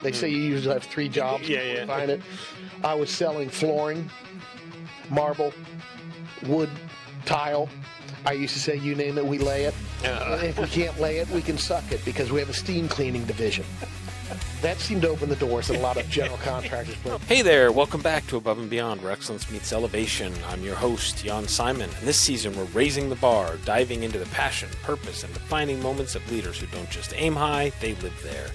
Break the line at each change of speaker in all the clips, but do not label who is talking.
They say you usually have 3 jobs to find it. I was selling flooring, marble, wood, tile. I used to say, you name it, we lay it. And if we can't lay it, we can suck it because we have a steam cleaning division. That seemed to open the doors that a lot of general contractors put.
Hey there, welcome back to Above and Beyond, where excellence meets elevation. I'm your host, Jan Simon, and this season we're raising the bar, diving into the passion, purpose, and defining moments of leaders who don't just aim high, they live there.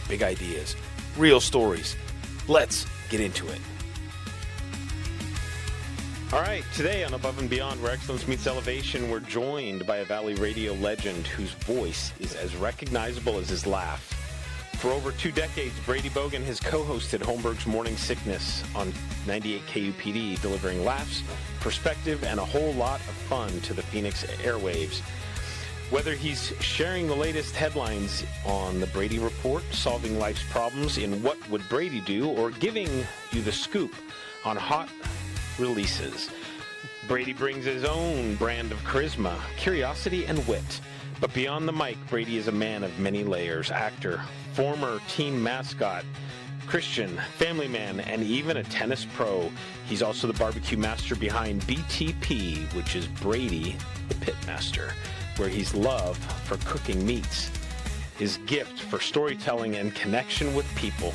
Big ideas, real stories. Let's get into it. All right, today on Above and Beyond, where excellence meets elevation, we're joined by a Valley radio legend whose voice is as recognizable as his laugh. For over 2 decades, Brady Bogen has co-hosted Holmberg's Morning Sickness on 98 KUPD, delivering laughs, perspective, and a whole lot of fun to the Phoenix airwaves. Whether he's sharing the latest headlines on the Brady Report, solving life's problems in What Would Brady Do, or giving you the scoop on hot releases, Brady brings his own brand of charisma, curiosity, and wit. But beyond the mic, Brady is a man of many layers. Actor, former team mascot, Christian, family man, and even a tennis pro. He's also the barbecue master behind BTP, which is Brady the Pitmaster, where his love for cooking meets his gift for storytelling and connection with people.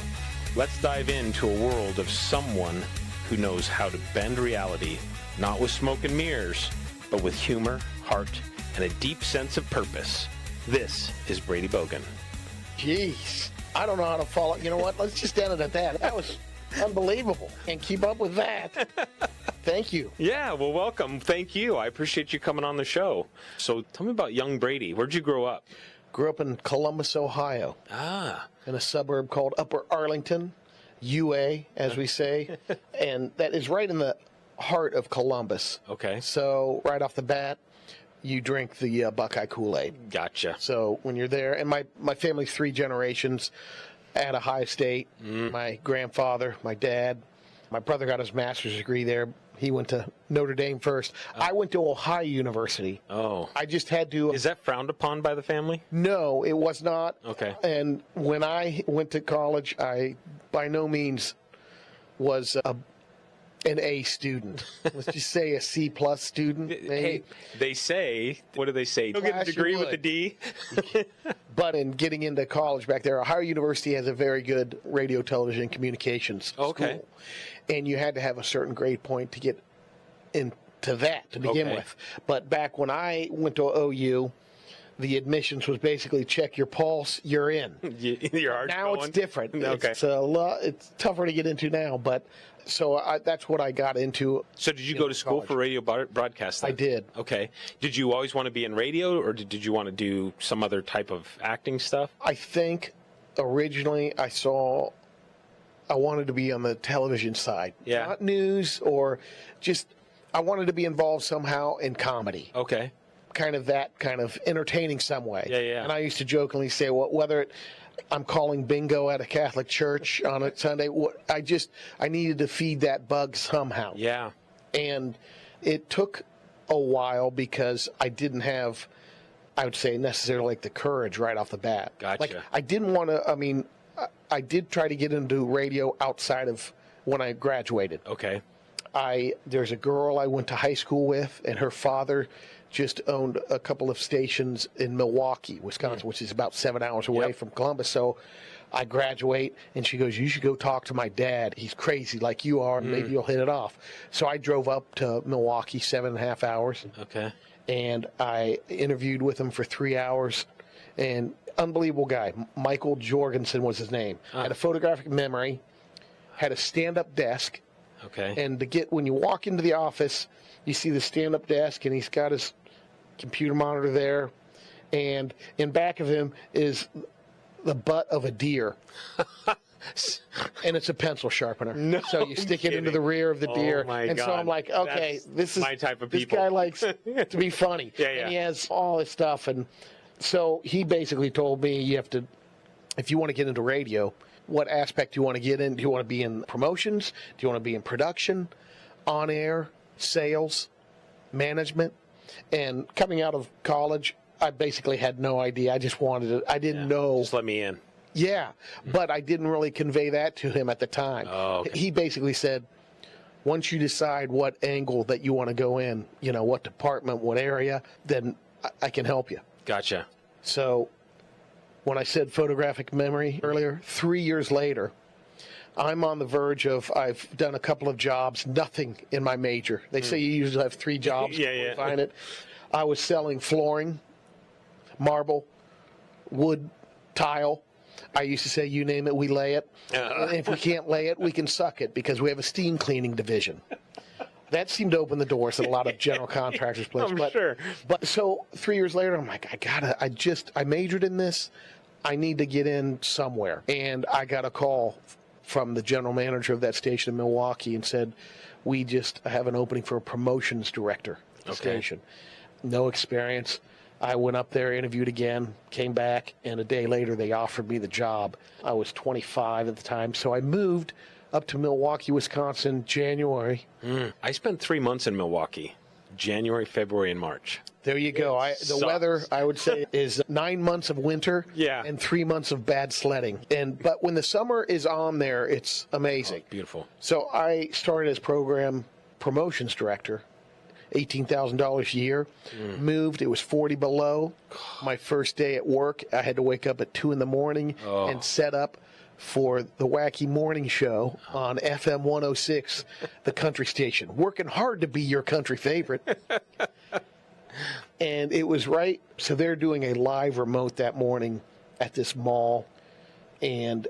Let's dive into a world of someone who knows how to bend reality, not with smoke and mirrors, but with humor, heart, and a deep sense of purpose. This is Brady Bogen.
Jeez, I don't know how to follow. You know what? Let's just end it at that. That was unbelievable. And keep up with that. Thank you.
Yeah, well, welcome. Thank you. I appreciate you coming on the show. So tell me about young Brady. Where'd you grow up?
Grew up in Columbus, Ohio. In a suburb called Upper Arlington, UA, as we say. And that is right in the heart of Columbus.
Okay.
So right off the bat, you drink the Buckeye Kool-Aid.
Gotcha.
So when you're there, and my family's 3 generations at Ohio State. My grandfather, my dad, my brother got his master's degree there. He went to Notre Dame first. I went to Ohio University.
Oh.
I just had to...
Is that frowned upon by the family?
No, it was not.
Okay.
And when I went to college, I by no means was an A student. Let's just say a C+ student. Maybe.
Hey, they say, what do they say? You'll get a degree with a D.
But in getting into college back there, Ohio University has a very good radio, television, communications school. And you had to have a certain grade point to get into that to begin with. But back when I went to OU, the admissions was basically check your pulse, you're in.
Your heart's
now
going?
It's different.
Okay.
It's tougher to get into now, but so that's what I got into.
So did you go to school
college.
for radio broadcasting?
I did.
Okay. Did you always want to be in radio, or did you want to do some other type of acting stuff?
I think originally I wanted to be on the television side.
Yeah.
Not news or just, I wanted to be involved somehow in comedy.
Okay.
Kind of entertaining some way.
Yeah.
And I used to jokingly say, well, whether I'm calling bingo at a Catholic church on a Sunday, I needed to feed that bug somehow.
Yeah.
And it took a while because I didn't have, I would say, necessarily like the courage right off the bat.
Gotcha.
Like, I didn't want to, I did try to get into radio outside of when I graduated.
Okay.
There's a girl I went to high school with, and her father just owned a couple of stations in Milwaukee, Wisconsin, which is about 7 hours away from Columbus. So I graduate, and she goes, you should go talk to my dad. He's crazy like you are, and maybe you'll hit it off. So I drove up to Milwaukee, 7.5 hours.
Okay.
And I interviewed with him for 3 hours. And unbelievable guy. Michael Jorgensen was his name. Had a photographic memory, had a stand-up desk.
Okay.
And when you walk into the office, you see the stand-up desk, and he's got his computer monitor there. And in back of him is the butt of a deer. And it's a pencil sharpener.
No,
so you stick it into the rear of the deer.
Oh my
and
God.
so I'm like, okay,
That's my type of
this
people.
guy likes to be funny.
Yeah.
And he has all this stuff. And so he basically told me, if you want to get into radio, what aspect do you want to get in? Do you want to be in promotions? Do you want to be in production, on air, sales, management? And coming out of college, I basically had no idea. I just wanted it. I didn't know.
Just let me in.
Yeah, but I didn't really convey that to him at the time.
Oh, okay.
He basically said, once you decide what angle that you want to go in, what department, what area, then I can help you.
Gotcha.
So when I said photographic memory earlier, 3 years later, I'm on the verge of, I've done a couple of jobs, nothing in my major. They say you usually have 3 jobs before you find it. I was selling flooring, marble, wood, tile. I used to say, you name it, we lay it. And if we can't lay it, we can suck it because we have a steam cleaning division. That seemed to open the doors at a lot of general contractors' places.
I'm sure.
But so 3 years later, I'm like, I majored in this. I need to get in somewhere. And I got a call from the general manager of that station in Milwaukee and said, we just have an opening for a promotions director at the station. No experience. I went up there, interviewed again, came back, and a day later they offered me the job. I was 25 at the time, so I moved up to Milwaukee, Wisconsin, January.
I spent 3 months in Milwaukee, January, February, and March.
There you go. The weather, I would say, is 9 months of winter and 3 months of bad sledding. But when the summer is on there, it's amazing.
Oh, beautiful.
So I started as program promotions director. $18,000 a year. Moved. It was 40 below. My first day at work, I had to wake up at 2 in the morning and set up for the wacky morning show on FM 106, the country station. Working hard to be your country favorite. And it was right. So they're doing a live remote that morning at this mall. And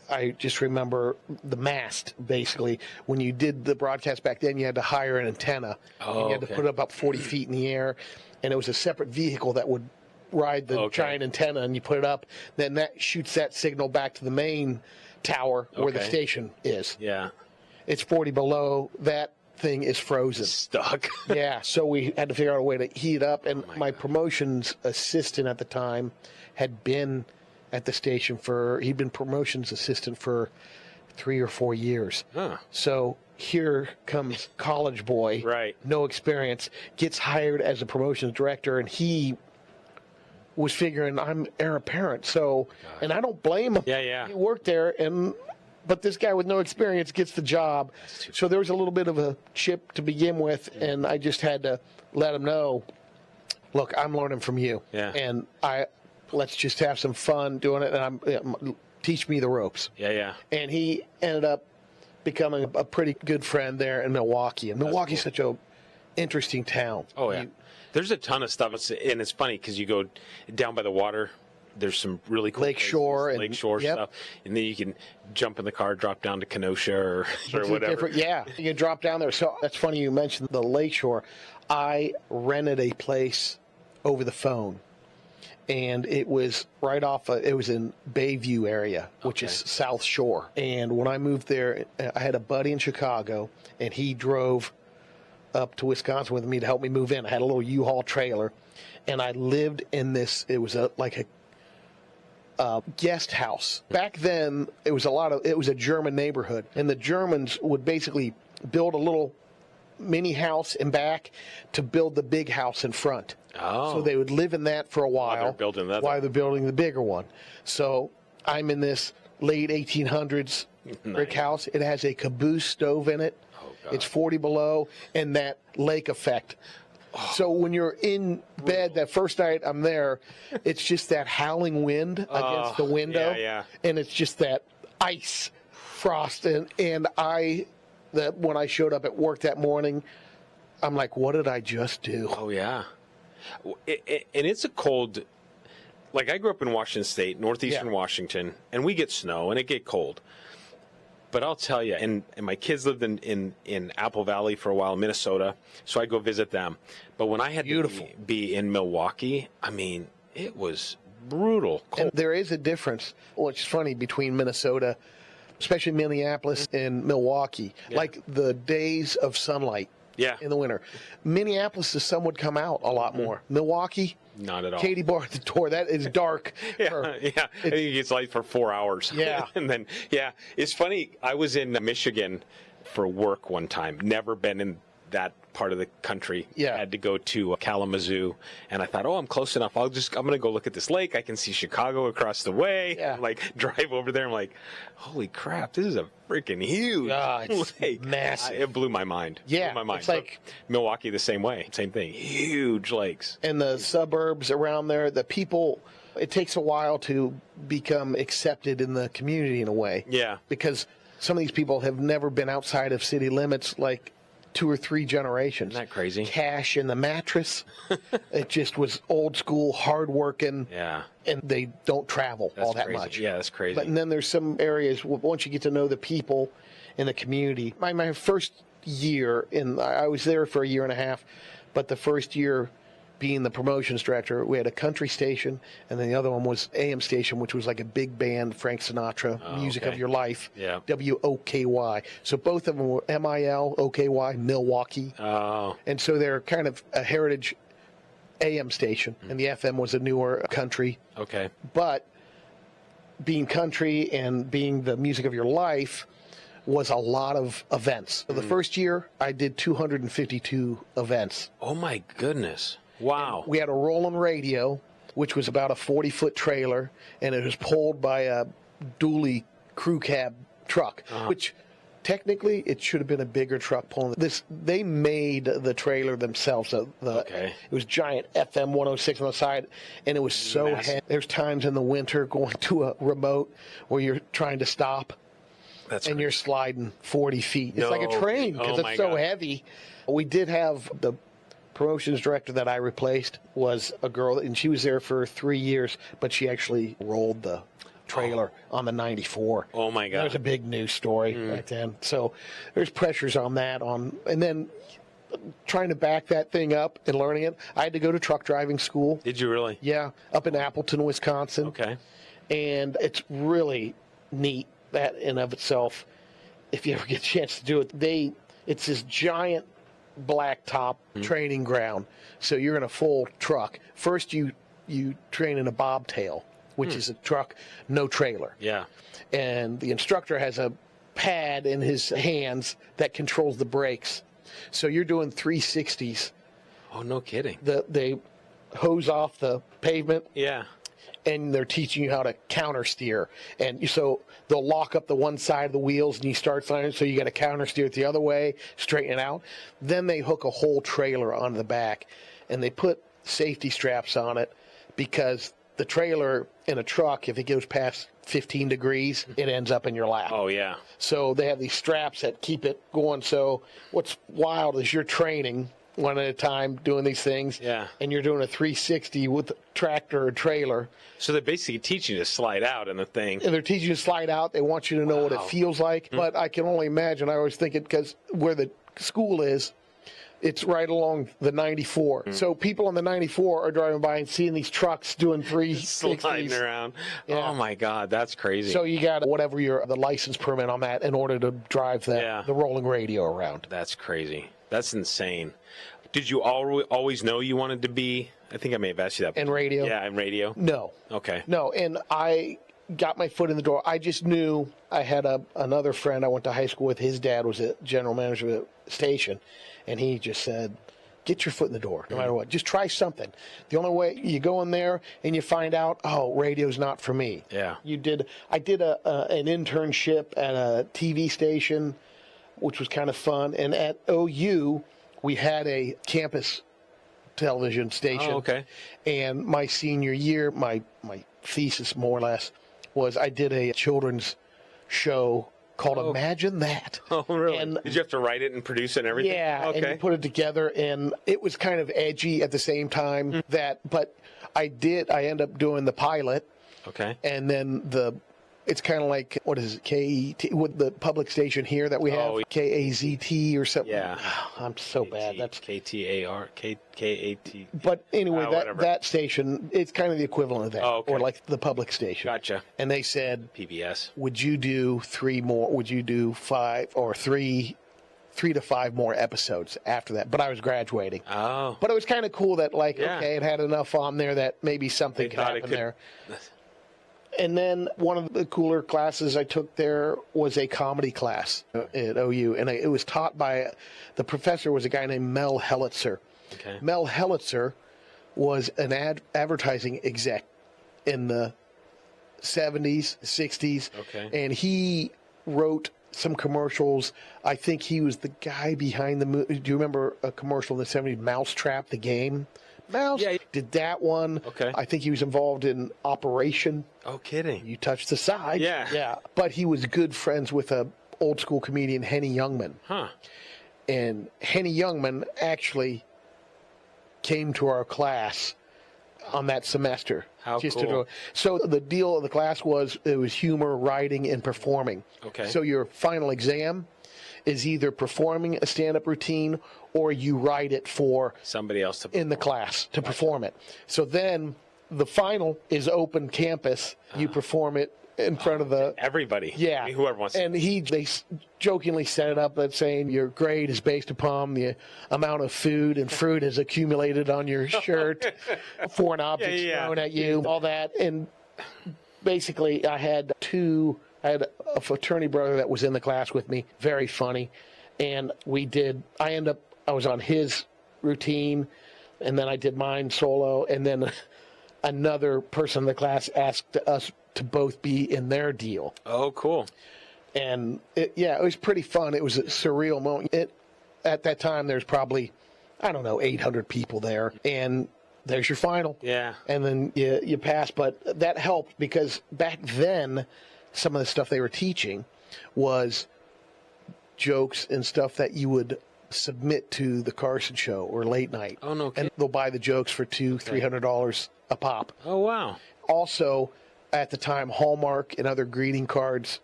I just remember the mast, basically. When you did the broadcast back then, you had to hire an antenna. And you had to put it about 40 feet in the air. And it was a separate vehicle that would ride the giant antenna, and you put it up. Then that shoots that signal back to the main tower where the station is.
Yeah.
It's 40 below. That thing is frozen.
Stuck.
Yeah, so we had to figure out a way to heat it up. And my promotions assistant at the time had been at the station he'd been promotions assistant for 3 or 4 years. So here comes college boy, no experience, gets hired as a promotions director, and he was figuring I'm heir apparent. So, and I don't blame him. He worked there, but this guy with no experience gets the job. So there was a little bit of a chip to begin with, and I just had to let him know, look, I'm learning from you. And let's just have some fun doing it, and teach me the ropes. And he ended up becoming a pretty good friend there in Milwaukee. And Milwaukee's such a interesting town.
There's a ton of stuff, and it's funny because you go down by the water. There's some really cool
lakeshore
stuff, and then you can jump in the car, drop down to Kenosha or whatever.
You can drop down there. So that's funny you mentioned the lakeshore. I rented a place over the phone. And it was it was in Bayview area, which is South Shore. And when I moved there, I had a buddy in Chicago, and he drove up to Wisconsin with me to help me move in. I had a little U-Haul trailer, and I lived in this, it was like a guest house. Back then, it was a German neighborhood, and the Germans would basically build a little mini house in back to build the big house in front. So they would live in that for a while while they're building the bigger one. So I'm in this late 1800s brick house. It has a caboose stove in it. It's 40 below, and that lake effect. So when you're in bed that first night I'm there, it's just that howling wind against the window, and it's just that ice frost. And when I showed up at work that morning, I'm like, what did I just do?
And it's a cold, like I grew up in Washington State, northeastern Washington, and we get snow and it get cold. But I'll tell you, and my kids lived in Apple Valley for a while, Minnesota, so I go visit them. But when I had to be in Milwaukee, I mean, it was brutal cold.
And there is a difference, which is funny, between Minnesota, especially Minneapolis, and Milwaukee. Like the days of sunlight in the winter. Minneapolis, the sun would come out a lot more. Milwaukee,
not at all.
Katie bar at the door. That is dark.
I think it's light for 4 hours. And then, it's funny. I was in Michigan for work one time. Never been in that part of the country.
Yeah.
I had to go to Kalamazoo, and I thought, I'm close enough. I'm going to go look at this lake. I can see Chicago across the way.
Yeah.
Like, drive over there. I'm like, holy crap, this is a freaking huge
it's
lake.
massive.
It blew my mind.
Yeah,
Blew my mind.
it's like
But Milwaukee the same way. Same thing. Huge lakes.
and the suburbs around there, the people, it takes a while to become accepted in the community in a way.
Yeah.
Because some of these people have never been outside of city limits, like 2 or 3 generations.
Isn't that crazy?
Cash in the mattress. It just was old school, hardworking.
Yeah.
And they don't travel all that
crazy.
much.
Yeah, that's crazy.
But and then there's some areas, once you get to know the people in the community. My first year, I was there for a year and a half, but the first year being the promotions director, we had a country station, and then the other one was AM station, which was like a big band, Frank Sinatra, Music
okay.
of Your Life,
Yeah.
WOKY. So both of them were MIL, Milwaukee.
Oh.
And so they're kind of a heritage AM station, and the FM was a newer country.
Okay.
But being country and being the music of your life was a lot of events. So the first year, I did 252 events.
Oh, my goodness. Wow.
We had a rolling radio, which was about a 40-foot trailer, and it was pulled by a dually crew cab truck, which technically it should have been a bigger truck pulling this. They made the trailer themselves. So
Okay.
It was giant FM 106 on the side, and it was so
Massive.
heavy. There's times in the winter going to a remote where you're trying to stop,
That's
and
crazy.
you're sliding 40 feet. It's like a
No.
train because
Oh, my
it's so
God.
heavy. We did have the promotions director that I replaced was a girl, and she was there for 3 years, but she actually rolled the trailer on the 94.
Oh, my God.
That was a big news story back then. So there's pressures on that. And then trying to back that thing up and learning it, I had to go to truck driving school.
Did you really?
Yeah, up in Appleton, Wisconsin.
Okay.
And it's really neat, that in of itself. If you ever get a chance to do it, it's this giant blacktop training ground. So you're in a full truck. First, you train in a bobtail, which is a truck, no trailer.
Yeah.
And the instructor has a pad in his hands that controls the brakes. So you're doing 360s.
Oh, no kidding.
They hose off the pavement,
Yeah.
and they're teaching you how to counter steer. And so they'll lock up the one side of the wheels, and you start sliding, so you got to counter steer it the other way, straighten it out. Then they hook a whole trailer onto the back, and they put safety straps on it, because the trailer in a truck, if it goes past 15 degrees, it ends up in your lap.
Oh, yeah.
So they have these straps that keep it going. So what's wild is you're training one at a time doing these things.
Yeah.
And you're doing a 360 with a tractor or trailer.
So they're basically teaching you to slide out in the thing.
And they're teaching you to slide out. They want you to know what it
Wow.
feels like. But I can only imagine. I always think it, because where the school is, it's right along the 94. So people on the 94 are driving by and seeing these trucks doing
Sliding
360s.
around.
Yeah.
Oh, my God. That's crazy.
So you got whatever the license permit on that in order to drive
Yeah.
the rolling radio around.
That's crazy. That's insane. Did you always know you wanted to be? I think I may have asked you that.
In radio?
Yeah, in radio.
No.
Okay.
No, and I got my foot in the door. I just knew I had another friend I went to high school with. His dad was a general manager of the station, and he just said, get your foot in the door, no matter what. Just try something. The only way you go in there and you find out, radio's not for me.
Yeah.
I did an internship at a TV station, which was kind of fun. And at OU, we had a campus television station.
Oh, okay.
And my senior year, my thesis, more or less, was I did a children's show called Imagine That.
Oh, really?
And
Did you have to write it and produce it and everything?
yeah, and
Okay.
you put it together, and it was kind of edgy at the same time. But I ended up doing the pilot,
Okay.
and then it's kind of like, what is it, KET, with the public station here that we have,
Oh,
KAZT or something.
Yeah.
I'm so bad. That's
KTAR, KAT.
But anyway,
whatever.
that station, it's kind of the equivalent of that,
Oh, okay.
or like the public station.
Gotcha.
And they said,
PBS.
would you do 3 more? Would you do 5 or 3 to 5 more episodes after that? But I was graduating.
Oh.
But it was kind of cool that, like,
Yeah.
okay, it had enough on there that maybe something
They
could
thought it
happen
could-
there. And then one of the cooler classes I took there was a comedy class at OU. And it was taught by, the professor was a guy named Mel Hellitzer.
Okay.
Mel Hellitzer was an advertising exec in the 70s, 60s.
Okay.
And he wrote some commercials. I think he was the guy behind the movie. Do you remember a commercial in the 70s, Mousetrap, the game? Mouse?
Yeah.
Did that one.
Okay.
I think he was involved in Operation.
Oh, kidding.
You touched the side.
Yeah.
Yeah. But he was good friends with a old school comedian, Henny Youngman.
Huh.
And Henny Youngman actually came to our class on that semester.
How cool.
So the deal of the class was it was humor, writing, and performing.
Okay.
So your final exam is either performing a stand-up routine or you write it for
Somebody else to
in the class to perform it. So then the final is open campus. You perform it in front of the
everybody.
yeah,
I mean, whoever wants to.
And they jokingly set it up that saying your grade is based upon the amount of food and fruit is accumulated on your shirt, foreign objects thrown at you, all that. And basically, I had a fraternity brother that was in the class with me, very funny, and I was on his routine, and then I did mine solo, and then another person in the class asked us to both be in their deal.
Oh, cool.
And it was pretty fun. It was a surreal moment. At that time, there's probably, 800 people there, and there's your final.
Yeah.
And then you pass, but that helped because back then, some of the stuff they were teaching was jokes and stuff that you would submit to the Carson Show or late night.
Oh, no kidding.
And they'll buy the jokes for $200-$300 a pop.
Oh, wow.
Also, at the time, Hallmark and other greeting cards.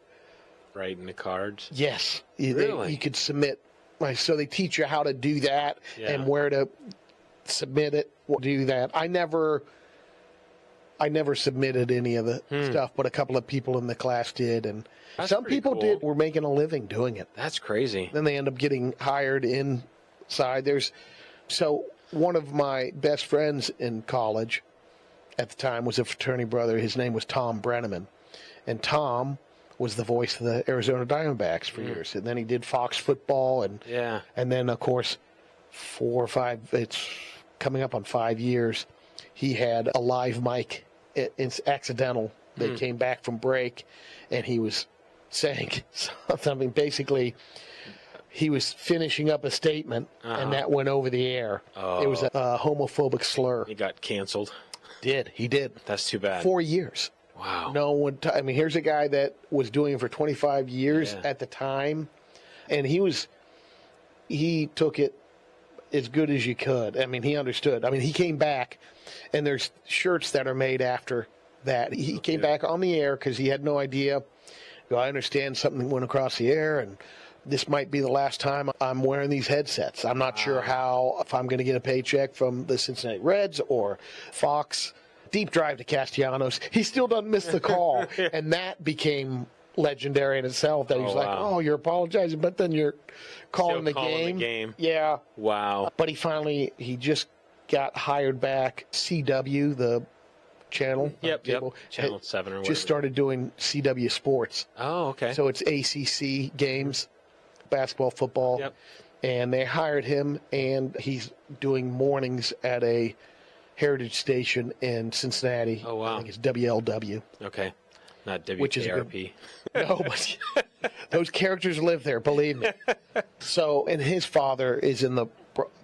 Writing the cards.
Yes.
Really?
You could submit. So they teach you how to do that and where to submit it, do that. I never submitted any of the stuff, but a couple of people in the class did, and
That's
some
pretty
people
cool.
were making a living doing it.
That's crazy.
Then they end up getting hired inside. So one of my best friends in college at the time was a fraternity brother. His name was Tom Brenneman, and Tom was the voice of the Arizona Diamondbacks for years, and then he did Fox football, and then of course 4 or 5. It's coming up on 5 years. He had a live mic. It's accidental. They came back from break, and he was saying something. Basically, he was finishing up a statement, and that went over the air.
Oh.
It was a homophobic slur.
He got canceled.
He did.
That's too bad.
4 years.
Wow.
No one. Here's a guy that was doing it for 25 years at the time, and he took it as good as you could. He understood. He came back, and there's shirts that are made after that. He came back on the air because he had no idea. I understand something went across the air, and this might be the last time I'm wearing these headsets. I'm not sure if I'm going to get a paycheck from the Cincinnati Reds or Fox. Deep drive to Castellanos. He still doesn't miss the call, and that became legendary in itself. That he was like, "Oh, you're apologizing, but then you're calling the game." Yeah.
Wow.
But he just got hired back. CW, the channel.
Yep. Channel 7 or whatever.
Just started doing CW Sports.
Oh, okay.
So it's ACC games, basketball, football.
Yep.
And they hired him, and he's doing mornings at a heritage station in Cincinnati.
Oh, wow.
I think it's WLW.
Okay. Not WKRP.
Which is no, but those characters live there, believe me. So, and his father is in the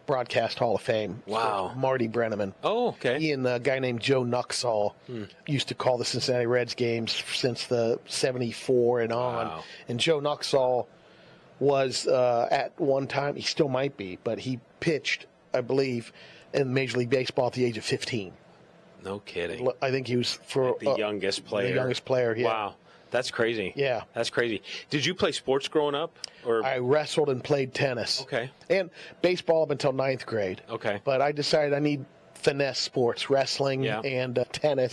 Broadcast Hall of Fame.
Wow.
Marty Brenneman.
Oh, okay.
He and a guy named Joe Nuxall used to call the Cincinnati Reds games since the 74 and on.
Wow.
And Joe Nuxall was at one time, he still might be, but he pitched, I believe, in Major League Baseball at the age of 15.
No kidding.
I think he was for
the youngest player.
The youngest player, yeah.
Wow. That's crazy.
Yeah.
That's crazy. Did you play sports growing up? Or
I wrestled and played tennis.
Okay.
And baseball up until 9th grade.
Okay.
But I decided I need finesse sports, wrestling and tennis.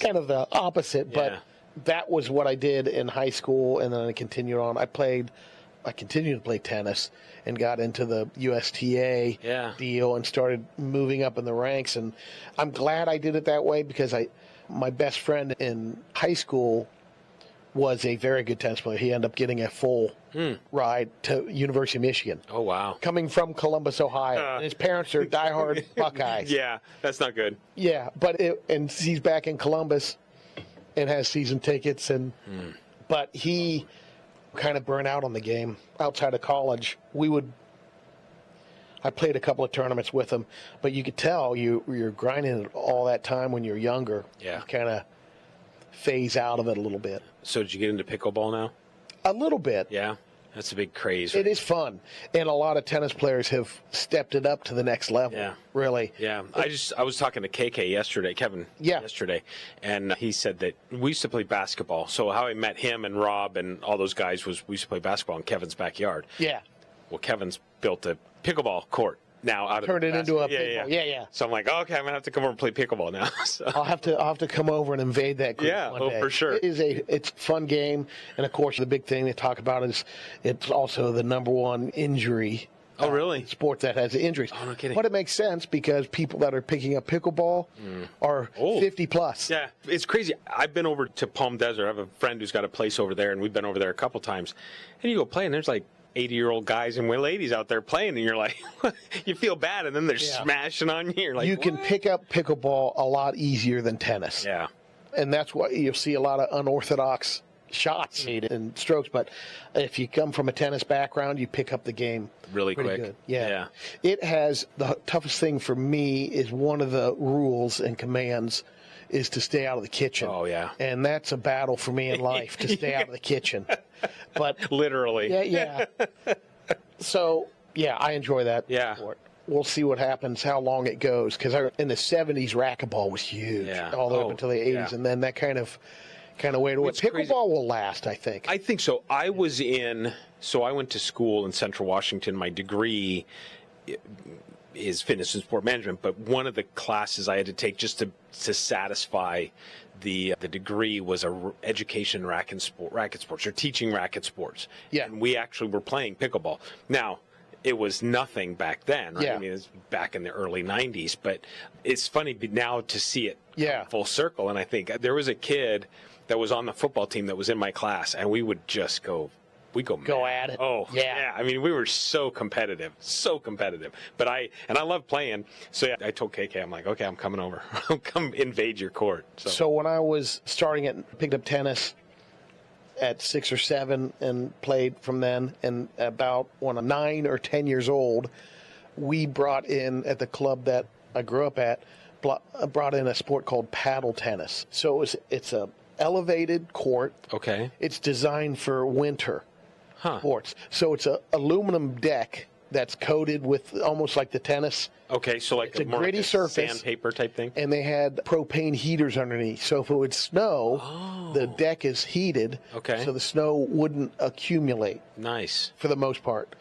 Kind of the opposite, but that was what I did in high school, and then I continued on. I continued to play tennis and got into the USTA deal and started moving up in the ranks. And I'm glad I did it that way because My best friend in high school was a very good tennis player. He ended up getting a full ride to University of Michigan.
Oh, wow.
Coming from Columbus, Ohio. And his parents are diehard Buckeyes.
Yeah, that's not good.
Yeah, and he's back in Columbus and has season tickets. But he kind of burned out on the game outside of college. I played a couple of tournaments with him, but you could tell you're grinding it all that time when you're younger.
Yeah.
You kind of phase out of it a little bit.
So did you get into pickleball now?
A little bit.
Yeah, that's a big craze.
It is fun, and a lot of tennis players have stepped it up to the next level.
Yeah.
Really.
Yeah, I was talking to KK yesterday, Kevin.
Yeah.
Yesterday, and he said that we used to play basketball. So how I met him and Rob and all those guys was we used to play basketball in Kevin's backyard.
Yeah.
Well, Kevin's built a pickleball court now out of
Turned it into a
pickleball.
pickleball. Yeah.
So I'm like, okay, I'm gonna have to come over and play pickleball now. So.
I'll have to come over and invade that group
Yeah,
one day.
for sure.
It's a fun game, and of course the big thing they talk about is it's also the number one injury.
Oh, really?
Sport that has injuries.
Oh, no kidding.
But it makes sense because people that are picking up pickleball are 50 plus.
Yeah, it's crazy. I've been over to Palm Desert. I have a friend who's got a place over there, and we've been over there a couple times. And you go play, and there's like 80-year-old guys and ladies out there playing, and you're like, you feel bad, and then they're smashing on you. You're like,
you can pick up pickleball a lot easier than tennis.
Yeah.
And that's why you'll see a lot of unorthodox shots and strokes. But if you come from a tennis background, you pick up the game
really
pretty
quick.
Good. Yeah.
Yeah.
It has the toughest thing for me is one of the rules and commands is to stay out of the kitchen.
Oh, yeah.
And that's a battle for me in life, to stay out of the kitchen. But
literally.
Yeah. So, yeah, I enjoy that sport. We'll see what happens, how long it goes. Because in the 70s, racquetball was huge, all the way up until the 80s. And then that kind of went away. Pickleball will last, I think.
I think so. I went to school in Central Washington. My degree is fitness and sport management, but one of the classes I had to take just to satisfy the degree was education racket sports, or teaching racket sports.
Yeah.
And we actually were playing pickleball. Now, it was nothing back then, right?
Yeah.
I mean, it was back in the early 90s, but it's funny now to see it come full circle. And I think there was a kid that was on the football team that was in my class, and we would just go
at it.
Oh, yeah. I mean, we were so competitive. But I love playing. So yeah, I told KK, I'm like, okay, I'm coming over. I'll come invade your court.
So when I was picked up tennis at 6 or 7 and played from then, and about when I'm 9 or 10 years old, we brought in at the club that I grew up at, brought in a sport called paddle tennis. So it's a elevated court.
Okay.
It's designed for winter sports. So it's a aluminum deck that's coated with almost like the tennis.
Okay, so like
it's a
more
gritty
like
surface,
sandpaper type thing.
And they had propane heaters underneath. So if it would snow, the deck is heated.
Okay.
So the snow wouldn't accumulate.
Nice.
For the most part,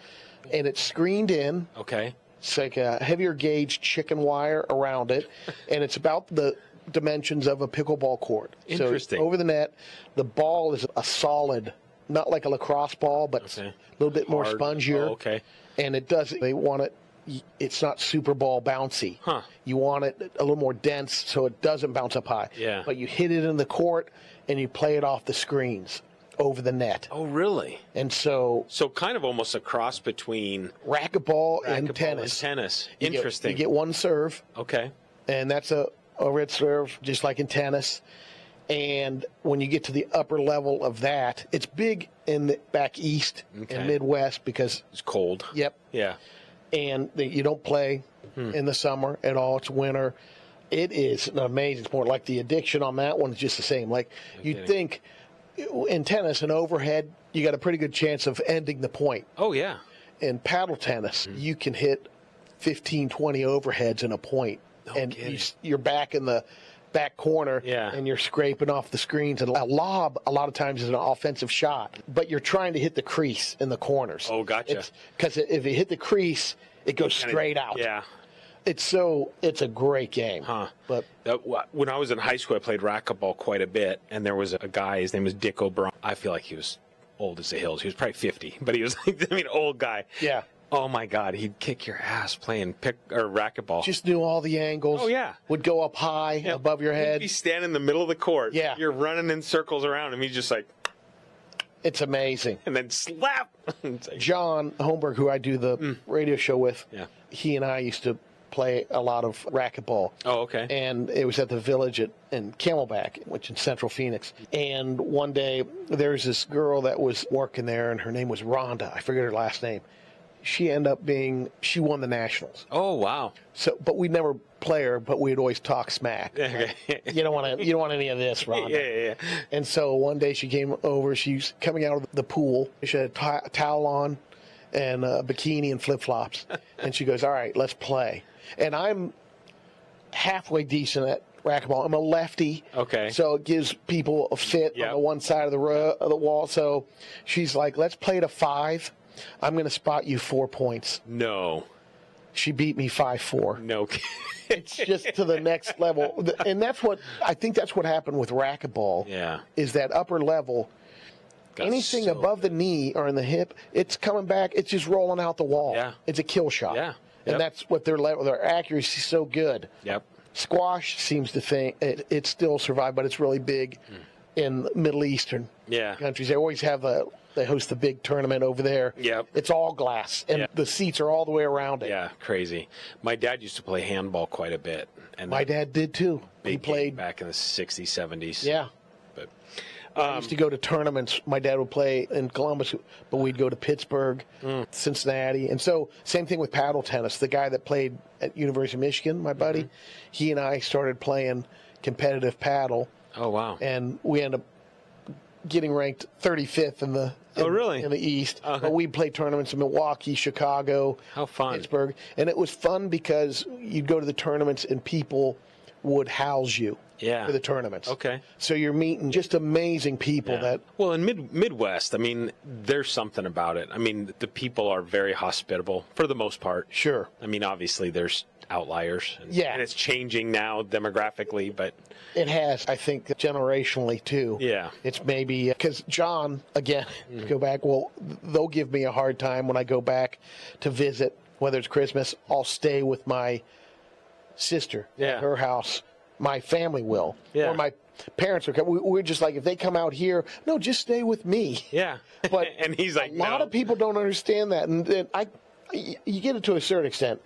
and it's screened in.
Okay.
It's like a heavier gauge chicken wire around it, and it's about the dimensions of a pickleball court.
Interesting.
So over the net, the ball is a solid, not like a lacrosse ball, but a little bit more spongier.
Oh, okay.
And they want it, it's not Super Ball bouncy. You want it a little more dense so it doesn't bounce up high.
Yeah.
But you hit it in the court and you play it off the screens over the net.
Oh, really?
And so
kind of almost a cross between
racquetball and tennis.
Interesting.
You get one serve.
Okay.
And that's a red serve, just like in tennis. And when you get to the upper level of that, it's big in the back east and Midwest because
it's cold.
Yep.
Yeah.
And you don't play in the summer at all. It's winter. It is an amazing sport. Like the addiction on that one is just the same. Like you'd think in tennis, an overhead, you got a pretty good chance of ending the point.
Oh, yeah.
In paddle tennis, you can hit 15, 20 overheads in a point. You're back in the back corner and you're scraping off the screens. And a lob, a lot of times, is an offensive shot. But you're trying to hit the crease in the corners.
Oh, gotcha.
Because if you hit the crease, it goes straight out.
Yeah.
It's a great game. But
when I was in high school, I played racquetball quite a bit, and there was a guy, his name was Dick O'Brien. I feel like he was old as the hills. He was probably 50, but he was old guy.
Yeah.
Oh my God, he'd kick your ass playing racquetball.
Just knew all the angles.
Oh, yeah.
Would go up high above your
He'd
head.
be standing in the middle of the court.
Yeah.
You're running in circles around him. He's just like,
It's amazing.
and then slap. It's like,
John Holmberg, who I do the radio show with,
Yeah.
he and I used to play a lot of racquetball.
oh, okay.
And it was at the Village in Camelback, which in Central Phoenix. And one day, there was this girl that was working there, and her name was Rhonda. I forget her last name. She won the Nationals.
Oh, wow.
So, but we'd never play her, but we'd always talk smack.
Okay.
You don't want any of this, Rhonda.
Yeah.
And so one day she came over. She's coming out of the pool. She had a towel on and a bikini and flip-flops. And she goes, all right, let's play. And I'm halfway decent at racquetball. I'm a lefty.
Okay.
So it gives people a fit on the one side of the wall. So she's like, let's play to 5. I'm going to spot you 4 points.
No.
She beat me 5-4.
No.
It's just to the next level. And I think that's what happened with racquetball.
Yeah.
Is that upper level, anything
so
above the knee or in the hip, it's coming back, it's just rolling out the wall.
Yeah.
It's a kill shot.
Yeah.
And that's what their accuracy is so good.
Yep.
Squash seems to think it still survived, but it's really big in Middle Eastern countries. They always have they host the big tournament over there.
Yep.
It's all glass, and the seats are all the way around it.
Yeah, crazy. My dad used to play handball quite a bit. And
My dad did too. He
big
played
back in the 60s, 70s.
Yeah.
But
I used to go to tournaments. My dad would play in Columbus, but we'd go to Pittsburgh, Cincinnati. And so, same thing with paddle tennis. The guy that played at University of Michigan, my buddy, he and I started playing competitive paddle.
Oh, wow.
And we ended up getting ranked 35th in the East. But we'd play tournaments in Milwaukee, Chicago,
How fun.
Pittsburgh. And it was fun because you'd go to the tournaments and people would house you for the tournaments.
Okay.
So you're meeting just amazing people that...
Well, in Midwest, I mean, there's something about it. I mean, the people are very hospitable for the most part.
Sure.
I mean, obviously, there's outliers. And it's changing now demographically, but...
It has, I think, generationally, too.
Yeah.
It's maybe... Because John, again, go back, they'll give me a hard time when I go back to visit, whether it's Christmas, I'll stay with my sister at her house. My family will.
Yeah.
Or my parents will come. We're just like, if they come out here, no, just stay with me.
Yeah.
But
and he's like,
a lot of people don't understand that. And you get it to a certain extent.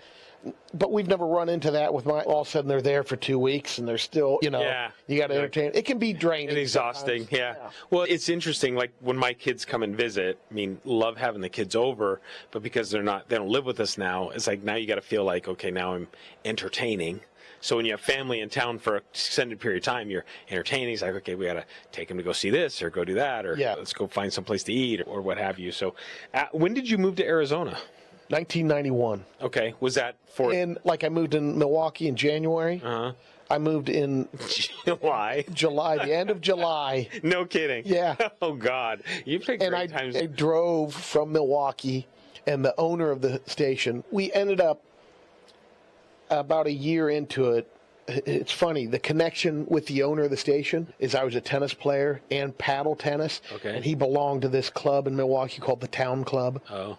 But we've never run into that with all of a sudden they're there for 2 weeks and they're still, you got to entertain. It can be draining.
And exhausting, yeah. Well, it's interesting, like when my kids come and visit, I mean, love having the kids over, but because they don't live with us now, it's like now you got to feel like, okay, now I'm entertaining. So when you have family in town for an extended period of time, you're entertaining. It's like, okay, we got to take them to go see this or go do that or let's go find some place to eat or what have you. So when did you move to Arizona?
1991.
Okay. Was that for...
And like I moved in Milwaukee in January. I moved in
July,
the end of July.
No kidding.
Yeah.
Oh, God. You've taken great times.
I drove from Milwaukee, and the owner of the station, we ended up about a year into it. It's funny, the connection with the owner of the station is I was a tennis player and paddle tennis.
Okay.
And he belonged to this club in Milwaukee called the Town Club.
Oh.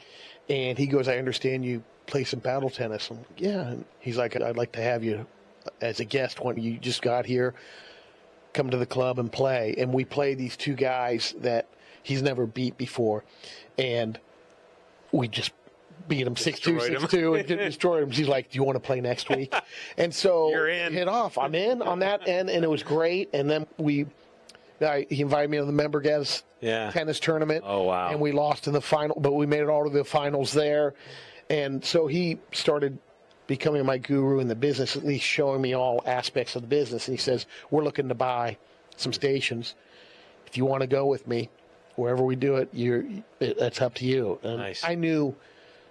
And he goes, I understand you play some paddle tennis. I'm like, yeah. And he's like, I'd like to have you as a guest when you just got here. Come to the club and play. And we play these two guys that he's never beat before. And we just beat him 6-2, 6-2, and destroyed him. He's like, do you want to play next week? And so
you're in.
Hit off. I'm in on that end, and it was great. And then he invited me to the Member Guest tennis tournament.
Oh, wow.
And we lost in the final, but we made it all to the finals there. And so he started becoming my guru in the business, at least showing me all aspects of the business. And he says, we're looking to buy some stations. If you want to go with me, wherever we do it, it's up to you. And
nice.
I knew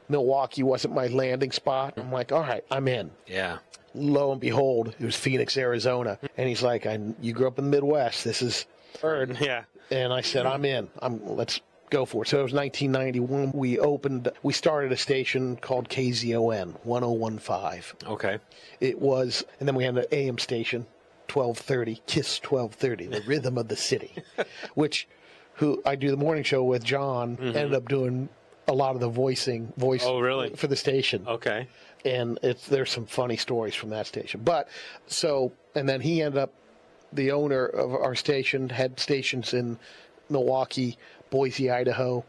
Milwaukee wasn't my landing spot. I'm like, all right, I'm in.
Yeah.
Lo and behold, it was Phoenix, Arizona. And he's like, you grew up in the Midwest. This is third.
Yeah.
And I said, I'm in. Let's go for it. So it was 1991. We started a station called KZON 1015.
Okay.
It was, and then we had an AM station, 1230, KISS 1230, the rhythm of the city, who I do the morning show with John, ended up doing a lot of the voice
Oh, really?
for the station.
Okay.
And there's some funny stories from that station. And then he ended up, the owner of our station had stations in Milwaukee, Boise, Idaho,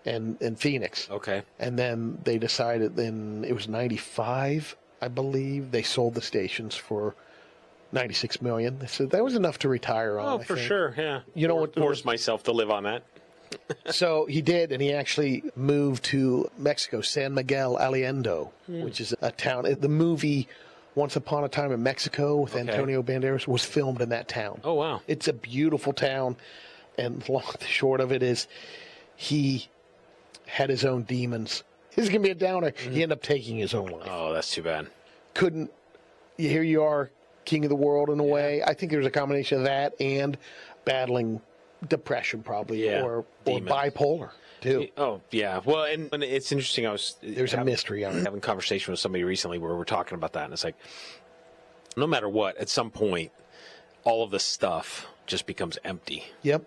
and Phoenix.
Okay.
And then they decided, it was 95, I believe, they sold the stations for $96 million. They said that was enough to retire on.
Oh, for sure, yeah.
You know what?
Forced myself to live on that.
So he did, and he actually moved to Mexico, San Miguel Allende, which is a town. The movie Once Upon a Time in Mexico with Antonio Banderas was filmed in that town.
Oh, wow.
It's a beautiful town, and the short of it is he had his own demons. This is going to be a downer. He ended up taking his own life.
Oh, that's too bad.
Here you are, king of the world in a way. I think there's a combination of that and battling depression probably, or bipolar too.
Oh, yeah. Well, and it's interesting.
There's a mystery on it.
Having a conversation with somebody recently where we're talking about that, and it's like, no matter what, at some point, all of the stuff just becomes empty.
Yep.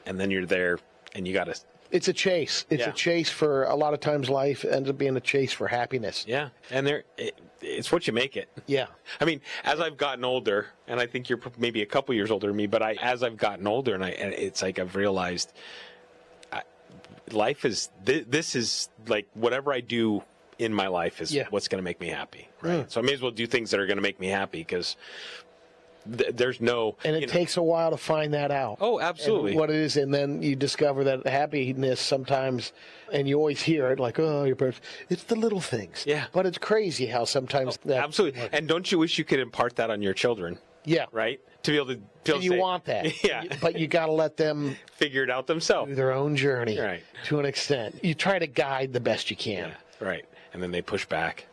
And then you're there, and you got to...
It's a chase. It's a chase for, a lot of times life ends up being a chase for happiness.
Yeah, and it's what you make it.
Yeah.
I mean, as I've gotten older, and I think you're maybe a couple years older than me, but as I've gotten older, and it's like I've realized life is, this is like whatever I do in my life is what's going to make me happy. Right. So I may as well do things that are going to make me happy, because there's no...
And it takes a while to find that out.
Oh, absolutely.
What it is, and then you discover that happiness sometimes, and you always hear it like, oh, your parents, it's the little things.
Yeah.
But it's crazy how sometimes that...
Absolutely. And don't you wish you could impart that on your children?
Yeah.
Right? To be able to...
And you want that.
Yeah.
But you got to let them...
figure it out themselves.
Do their own journey.
Right.
To an extent. You try to guide the best you can.
Yeah. Right. And then they push back,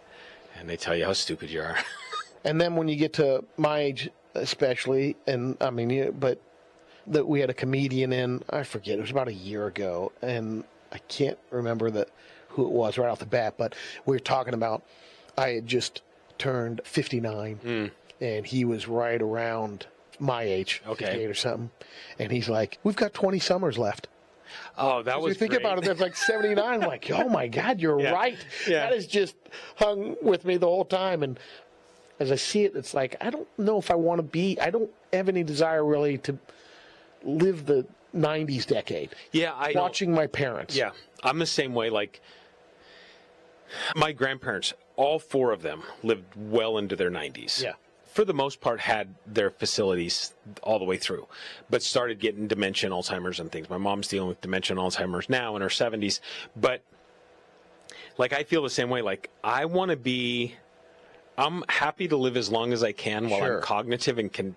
and they tell you how stupid you are.
And then when you get to my age... especially, and I mean, but that we had a comedian in, I forget, it was about a year ago, and I can't remember who it was right off the bat, but we were talking about, I had just turned 59, and he was right around my age, 58 or something, and he's like, we've got 20 summers left.
Oh, that was
great. You think about it, that's like 79. I'm like, oh my God, you're right.
Yeah.
That has just hung with me the whole time, and as I see it, it's like, I don't know if I want to I don't have any desire really to live the 90s decade.
Yeah,
watching my parents.
Yeah, I'm the same way. Like, my grandparents, all four of them lived well into their 90s.
Yeah.
For the most part, had their facilities all the way through, but started getting dementia and Alzheimer's and things. My mom's dealing with dementia and Alzheimer's now in her 70s. But, like, I feel the same way. Like, I'm happy to live as long as I can while I'm cognitive and can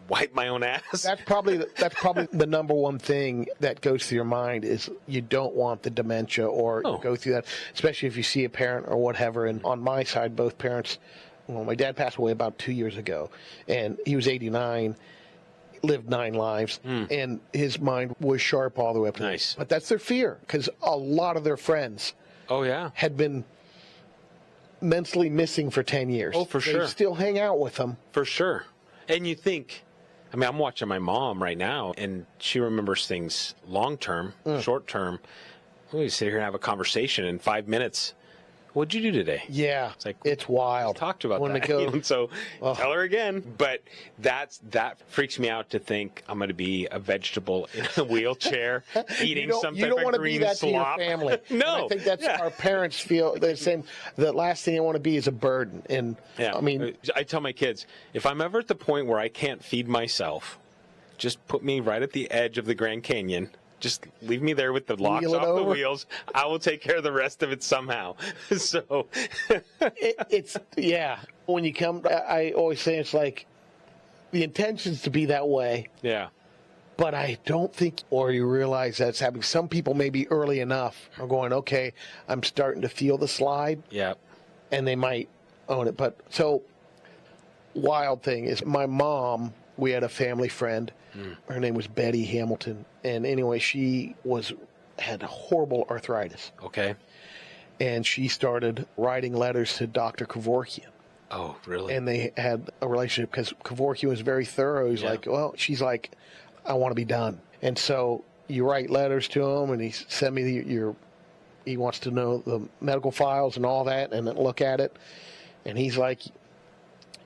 wipe my own ass.
That's probably the number one thing that goes through your mind is you don't want the dementia or go through that, especially if you see a parent or whatever. And on my side, both parents, my dad passed away about 2 years ago, and he was 89, lived 9 lives, and his mind was sharp all the way up.
Nice.
But that's their fear, because a lot of their friends had been mentally missing for 10 years.
Oh, for sure.
They still hang out with them.
For sure. And you think, I mean, I'm watching my mom right now, and she remembers things long term, short term. We sit here and have a conversation in 5 minutes. What'd you do today?
Yeah, it's wild.
Talked about that. So tell her again. But that freaks me out to think I'm going to be a vegetable in a wheelchair eating some type of green slop.
To your family.
No,
and I think that's our parents feel the same. The last thing I want to be is a burden. And I mean,
I tell my kids, if I'm ever at the point where I can't feed myself, just put me right at the edge of the Grand Canyon. Just leave me there with the locks off the wheels. I will take care of the rest of it somehow. So
it's when you come, I always say it's like the intention's to be that way.
Yeah.
But I don't think, or you realize that's happening. Some people maybe early enough are going, okay, I'm starting to feel the slide.
Yeah.
And they might own it. But so wild thing is my mom, we had a family friend. Her name was Betty Hamilton. And anyway, she had horrible arthritis.
Okay. And
she started writing letters to Dr. Kevorkian.
Oh, really?
And they had a relationship because Kevorkian was very thorough. He's like, she's like, I want to be done. And so you write letters to him, and he sent me your he wants to know the medical files and all that and then look at it. And he's like,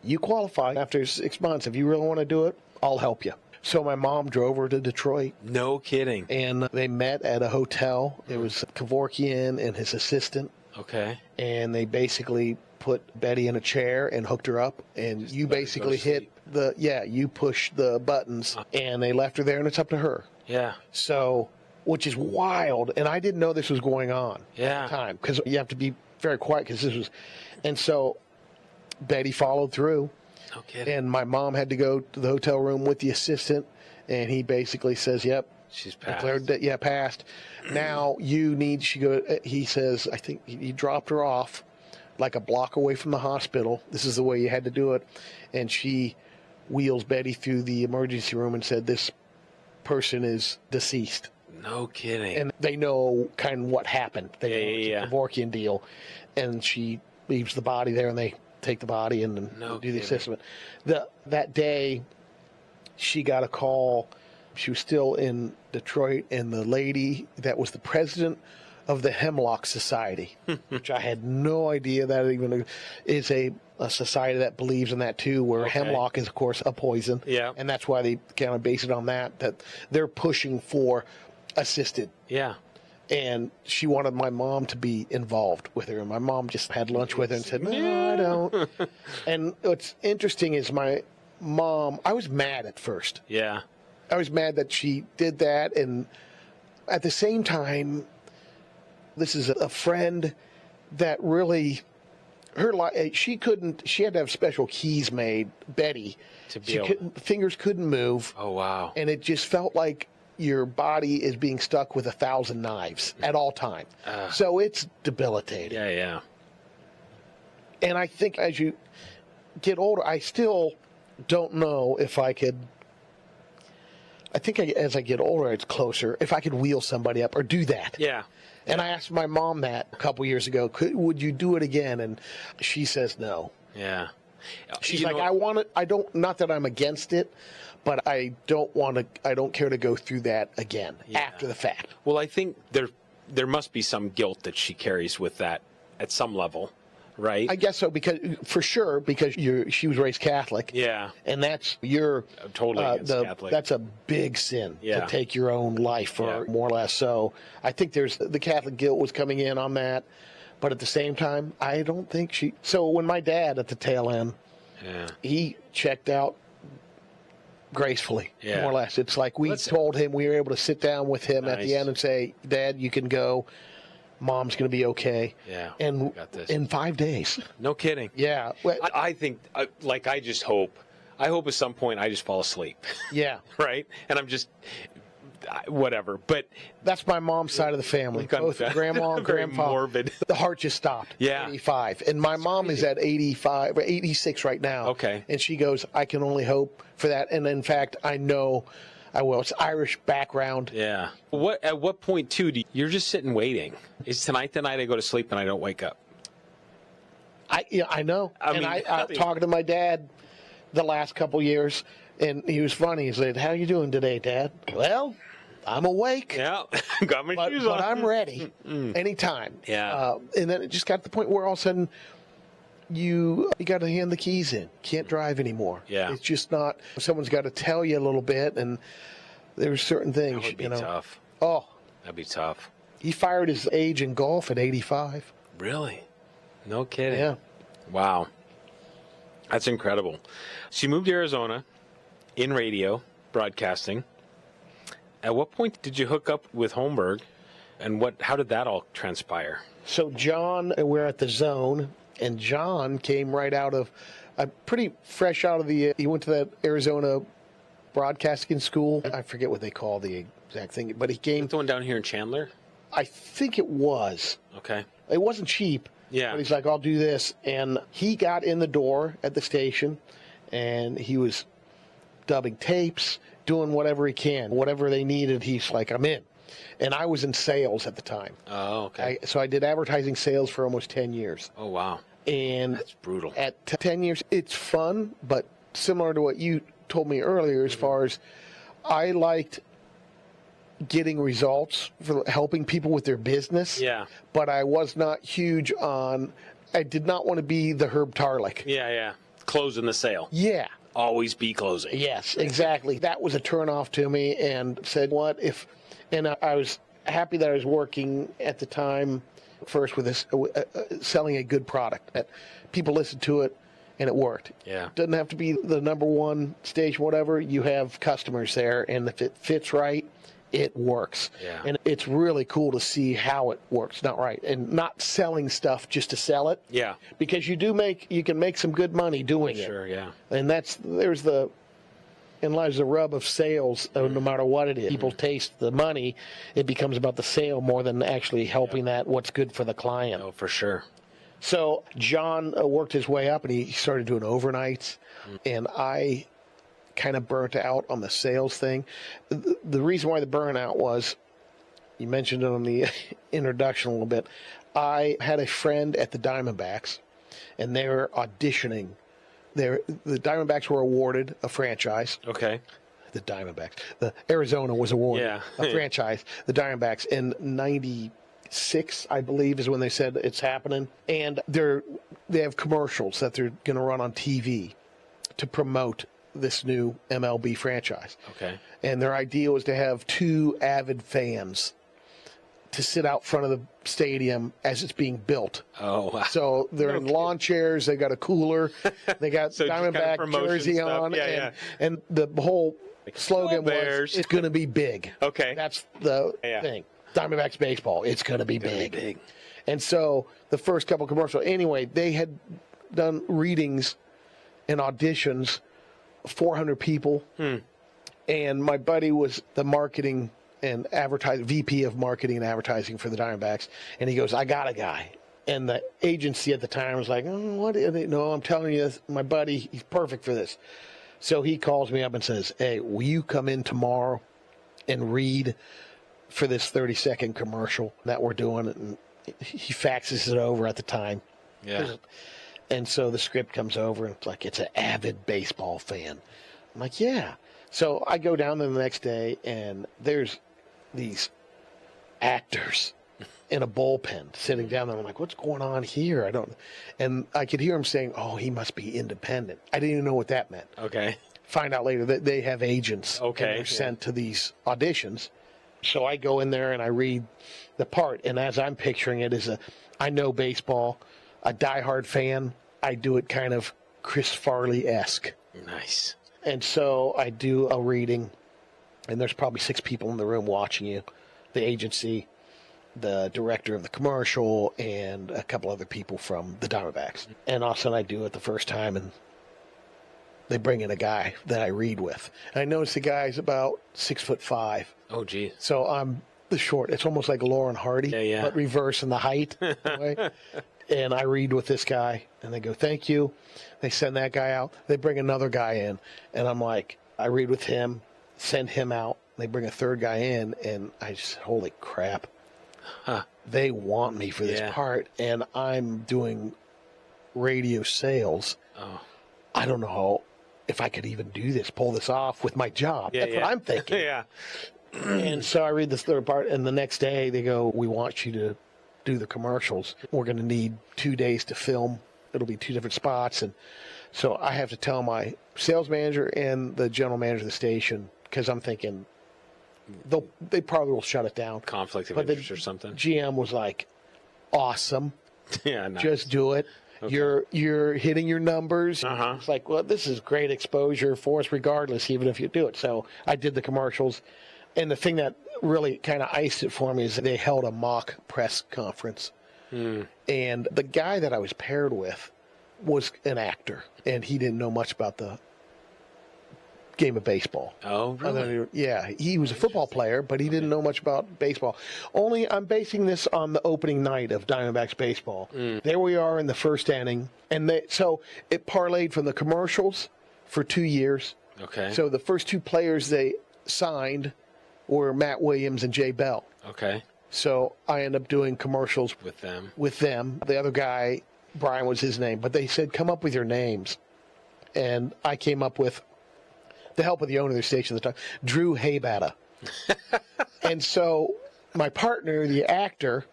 you qualify after 6 months. If you really want to do it, I'll help you. So my mom drove her to Detroit.
No kidding.
And they met at a hotel. It was Kevorkian and his assistant.
Okay.
And they basically put Betty in a chair and hooked her up. And just you basically hit you push the buttons. And they left her there, and it's up to her.
Yeah.
So, which is wild. And I didn't know this was going on
at
the time. Because you have to be very quiet because this was. And so Betty followed through.
No kidding.
And my mom had to go to the hotel room with the assistant, and he basically says, "Yep,
she's passed."
Declared that, passed. Now you need. He says, I think he dropped her off, like a block away from the hospital. This is the way you had to do it, and she wheels Betty through the emergency room and said, "This person is deceased."
No kidding.
And they know kind of what happened. They know it's a Kevorkian deal, and she leaves the body there, and they take the body and do the assessment. That day, she got a call. She was still in Detroit, and the lady that was the president of the Hemlock Society, which I had no idea that even is a society that believes in that too, where hemlock is, of course, a poison.
Yeah.
And that's why they kind of base it on that they're pushing for assisted.
Yeah.
And she wanted my mom to be involved with her. And my mom just had lunch with her and said, no, I don't. And what's interesting is my mom, I was mad at first.
Yeah.
I was mad that she did that. And at the same time, this is a friend that really, her life, she had to have special keys made, Betty. Fingers couldn't move.
Oh, wow.
And it just felt like your body is being stuck with 1,000 knives at all time. So it's debilitating.
Yeah.
And I think as you get older, I still don't know if I could. I think as I get older, it's closer. If I could wheel somebody up or do that.
Yeah.
And I asked my mom that a couple years ago. Would you do it again? And she says no.
Yeah.
She's like, I want it. I don't. Not that I'm against it. But I don't care to go through that again after the fact.
Well, I think there must be some guilt that she carries with that at some level, right?
I guess so, because she was raised Catholic.
Yeah.
And that's
totally against Catholic.
That's a big sin to take your own life, or more or less. So I think the Catholic guilt was coming in on that. But at the same time, I don't think she. So when my dad at the tail end, he checked out gracefully, more or less. It's like we told him, we were able to sit down with him at the end and say, Dad, you can go. Mom's going to be okay.
Yeah.
And
got this.
in 5 days.
No kidding.
Yeah.
I think, I just hope at some point I just fall asleep.
Yeah.
Right? And I'm just, whatever. But
that's my mom's side of the family. Both grandma and grandpa.
Morbid.
The heart just stopped.
Yeah.
85. And my mom is at 86 right now.
Okay.
And she goes, I can only hope for that. And in fact, I know I will. It's Irish background.
Yeah. At what point, too, you're just sitting waiting? Is tonight the night I go to sleep and I don't wake up?
I know. I talking to my dad the last couple years, and he was funny. He said, how you doing today, Dad? Well, I'm awake.
Yeah. Got my shoes on.
But I'm ready anytime.
Yeah.
And then it just got to the point where all of a sudden you got to hand the keys in. Can't drive anymore.
Yeah.
It's just not. Someone's got to tell you a little bit, and there's certain things.
That would be tough.
Oh.
That'd be tough.
He fired his age in golf at 85.
Really? No kidding.
Yeah.
Wow. That's incredible. So you moved to Arizona in radio, broadcasting. At what point did you hook up with Holmberg, and how did that all transpire?
So John, we're at the Zone, and John came right out of, pretty fresh out of he went to that Arizona broadcasting school. I forget what they call the exact thing, but he came.
The one down here in Chandler?
I think it was.
Okay.
It wasn't cheap.
Yeah.
But he's like, I'll do this. And he got in the door at the station, and he was dubbing tapes, doing whatever he can. Whatever they needed, he's like, I'm in. And I was in sales at the time.
Oh, okay.
So I did advertising sales for almost 10 years.
Oh, wow.
And
that's brutal.
At 10 years, it's fun, but similar to what you told me earlier, as far as I liked getting results, for helping people with their business.
Yeah.
But I was not huge on, I did not want to be the Herb Tarlick.
Yeah. Closing the sale.
Yeah.
Always be closing.
Yes, exactly. That was a turnoff to me, and said, what if, and I was happy that I was working at the time first with this, selling a good product. That people listened to it, and it worked.
Yeah.
Doesn't have to be the number one station, whatever. You have customers there, and if it fits right, it works.
Yeah.
And it's really cool to see how it works, not right, and not selling stuff just to sell it.
Yeah.
Because you can make some good money doing it.
Sure, yeah.
And and lies the rub of sales, no matter what it is. People taste the money. It becomes about the sale more than actually helping that what's good for the client.
Oh, for sure.
So John worked his way up, and he started doing overnights, and I kind of burnt out on the sales thing. The reason why the burnout was, you mentioned it on the introduction a little bit, I had a friend at the Diamondbacks, and they were auditioning. The Diamondbacks were awarded a franchise.
Okay.
The Diamondbacks. The Arizona was awarded
Yeah.
a franchise. The Diamondbacks in 96, I believe, is when they said it's happening. And they have commercials that they're going to run on TV to promote this new MLB franchise.
Okay.
And their idea was to have 2 avid fans to sit out front of the stadium as it's being built.
Oh, wow.
So they're in lawn chairs. They got a cooler. They got
So just kind of
Diamondback
promotion
jersey
stuff.
on.
Yeah.
And the whole slogan
Bears.
was, it's going to be big.
Okay.
That's the
Yeah.
thing. Diamondbacks baseball, it's going to be big. And so the first couple commercials, anyway, they had done readings and auditions, 400 people. And my buddy was the marketing and VP of marketing and advertising for the Diamondbacks. And he goes, I got a guy. And the agency at the time was like, what? No, I'm telling you, my buddy, he's perfect for this. So he calls me up and says, hey, will you come in tomorrow and read for this 30-second commercial that we're doing? And he faxes it over at the time.
Yeah.
And so the script comes over, and it's like, it's an avid baseball fan. I'm like, yeah. So I go down there the next day, and there's these actors in a bullpen sitting down there. I'm like, what's going on here? And I could hear him saying, oh, he must be independent. I didn't even know what that meant.
Okay.
Find out later that they have agents.
Okay,
And they're sent to these auditions. So I go in there and I read the part. And as I'm picturing it, I know baseball, a diehard fan. I do it kind of Chris Farley-esque.
Nice.
And so I do a reading, and there's probably 6 people in the room watching you. The agency, the director of the commercial, and a couple other people from the Diamondbacks. And all of a sudden I do it the first time, and they bring in a guy that I read with. And I notice the guy's about 6'5".
Oh, gee.
So I'm the short. It's almost like Lauren Hardy,
Yeah.
but reverse in the height. Right? And I read with this guy, and they go, thank you. They send that guy out. They bring another guy in, and I'm like, I read with him, send him out. They bring a third guy in, and I just, holy crap. They want me for this part, and I'm doing radio sales.
Oh.
I don't know if I could even do this, pull this off with my job. That's what I'm thinking.
Yeah.
And so I read this third part, and the next day they go, we want you to do the commercials. We're going to need 2 days to film. It'll be 2 different spots. And so I have to tell my sales manager and the general manager of the station, because I'm thinking they probably will shut it down.
Conflict of
But
interest or something.
GM was like, awesome.
Yeah, nice.
Just do it. Okay. You're hitting your numbers. It's like, well, this is great exposure for us regardless, even if you do it. So I did the commercials. And the thing that really kind of iced it for me is they held a mock press conference. And the guy that I was paired with was an actor, and he didn't know much about the game of baseball.
Oh, really?
Yeah, he was a football player, but he didn't know much about baseball. Only I'm basing this on the opening night of Diamondbacks baseball. There we are in the first inning, and so it parlayed from the commercials for 2 years.
Okay.
So the first 2 players they signed were Matt Williams and Jay Bell.
Okay.
So I ended up doing commercials
With them.
The other guy, Brian was his name, but they said, come up with your names. And I came up with the help of the owner of the station at the time, Drew Haybata. And so my partner, the actor,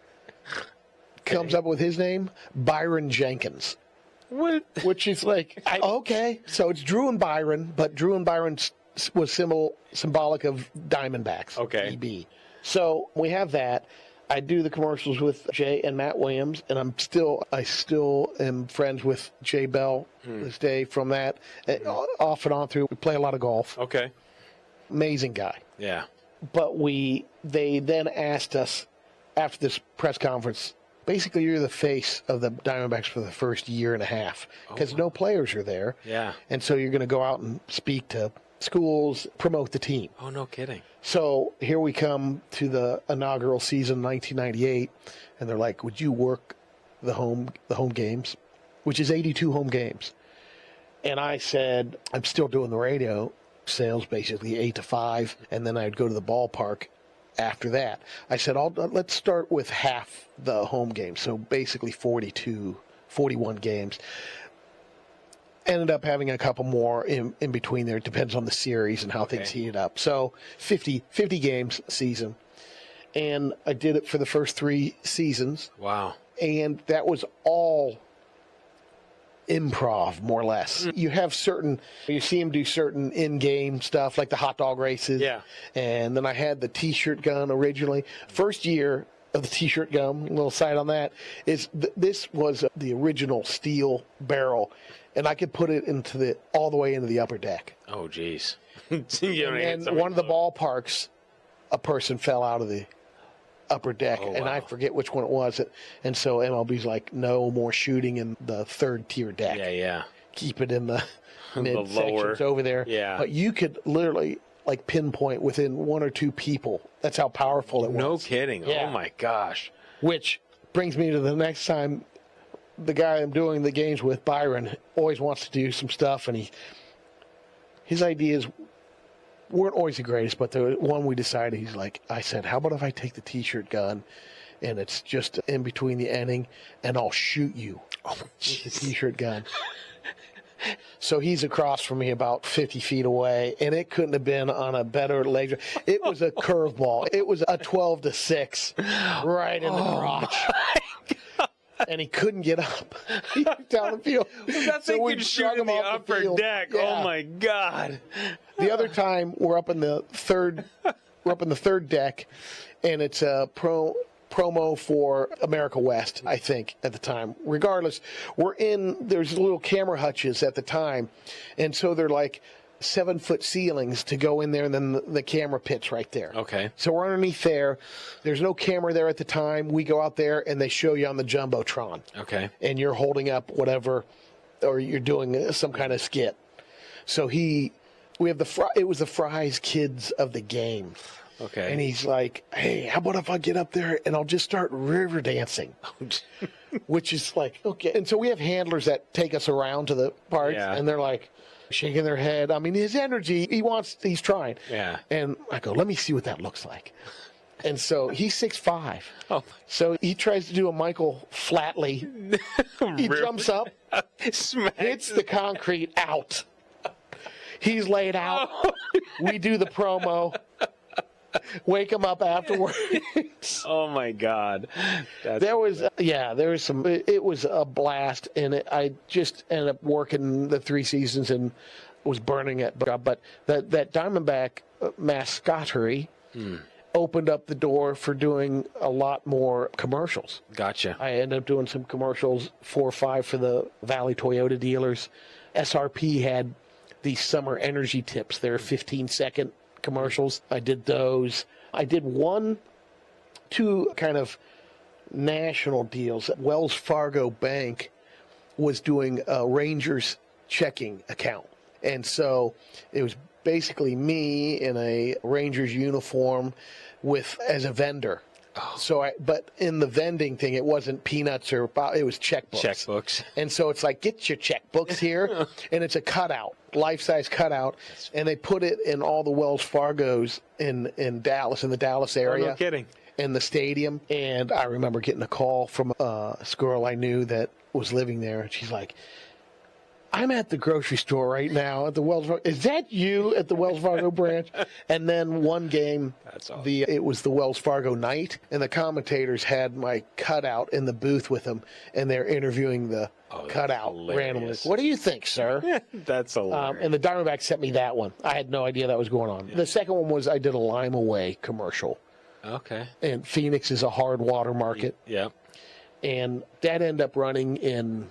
comes up with his name, Byron Jenkins.
What?
Which is like, okay. So it's Drew and Byron, but Drew and Byron was symbolic of Diamondbacks.
Okay.
DB. So we have that. I do the commercials with Jay and Matt Williams, and I still am friends with Jay Bell this day from that. Off and on through. We play a lot of golf.
Okay.
Amazing guy.
Yeah.
But they then asked us after this press conference, basically you're the face of the Diamondbacks for the first year and a half because no players are there.
Yeah.
And so you're going to go out and speak to schools, promote the team.
Oh, no kidding.
So here we come to the inaugural season, 1998, and they're like, would you work the home games, which is 82 home games? And I said, I'm still doing the radio sales, basically 8 to 5, and then I'd go to the ballpark after that. I said, let's start with half the home games, so basically 41 games. Ended up having a couple more in between there. It depends on the series and how things heated up. So 50 games a season. And I did it for the first 3 seasons.
Wow.
And that was all improv, more or less. You see him do certain in-game stuff, like the hot dog races.
Yeah.
And then I had the T-shirt gun originally. First year of the T-shirt gun, a little side on that, is this was the original steel barrel. And I could put it all the way into the upper deck.
Oh, geez.
And one of the ballparks, a person fell out of the upper deck, and I forget which one it was. And so MLB's like, no more shooting in the third tier deck.
Yeah.
Keep it in the mid
lower
sections over there.
Yeah.
But you could literally pinpoint within 1 or 2 people. That's how powerful it was.
No kidding.
Yeah.
Oh, my gosh.
Which brings me to the next time. The guy I'm doing the games with, Byron, always wants to do some stuff, and his ideas weren't always the greatest, but the one we decided, I said, how about if I take the T-shirt gun, and it's just in between the inning, and I'll shoot you with the T-shirt gun. So he's across from me about 50 feet away, and it couldn't have been on a better laser. It was a curveball. It was a 12-6 right in the crotch. And he couldn't get up down the field.
That thing could shoot in the upper deck. Yeah. Oh, my God.
The other time, we're up in the third deck, and it's a promo for America West, I think, at the time. Regardless, there's little camera hutches at the time, and so they're like 7-foot ceilings to go in there, and then the camera pit's right there.
Okay.
So we're underneath there. There's no camera there at the time. We go out there, and they show you on the Jumbotron.
Okay.
And you're holding up whatever, or you're doing some kind of skit. So it was the Fry's Kids of the Game.
Okay.
And he's like, hey, how about if I get up there and I'll just start river dancing? Which is like, okay. And so we have handlers that take us around to the parks, and they're like, shaking their head. I mean, his energy, he's trying.
Yeah.
And I go, let me see what that looks like. And so he's 6'5".
Oh.
So he tries to do a Michael Flatley. He jumps up, hits the concrete out. He's laid out. We do the promo. Wake him up afterwards.
Oh my God.
There was some. It was a blast, and I just ended up working the 3 seasons and was burning it. But that Diamondback mascottery opened up the door for doing a lot more commercials.
Gotcha.
I ended up doing some commercials, 4 or 5 for the Valley Toyota dealers. SRP had these summer energy tips. They're 15-second commercials. I did those. I did 2 kind of national deals. Wells Fargo Bank was doing a Rangers checking account. And so it was basically me in a Rangers uniform as a vendor. So but in the vending thing, it wasn't peanuts it was checkbooks. And so it's like, get your checkbooks here. And it's a cutout, life-size cutout. And they put it in all the Wells Fargos in Dallas, in the Dallas area.
Oh, no kidding.
In the stadium. And I remember getting a call from a girl I knew that was living there. And she's like, I'm at the grocery store right now at the Wells Fargo. Is that you at the Wells Fargo branch? And then one game,
That's awesome.
it was the Wells Fargo night, and the commentators had my cutout in the booth with them, and they're interviewing the cutout randomly. What do you think, sir?
That's hilarious.
And the Diamondbacks sent me that one. I had no idea that was going on. The second one was I did a Lime Away commercial.
Okay.
And Phoenix is a hard water market.
Yeah.
And that ended up running in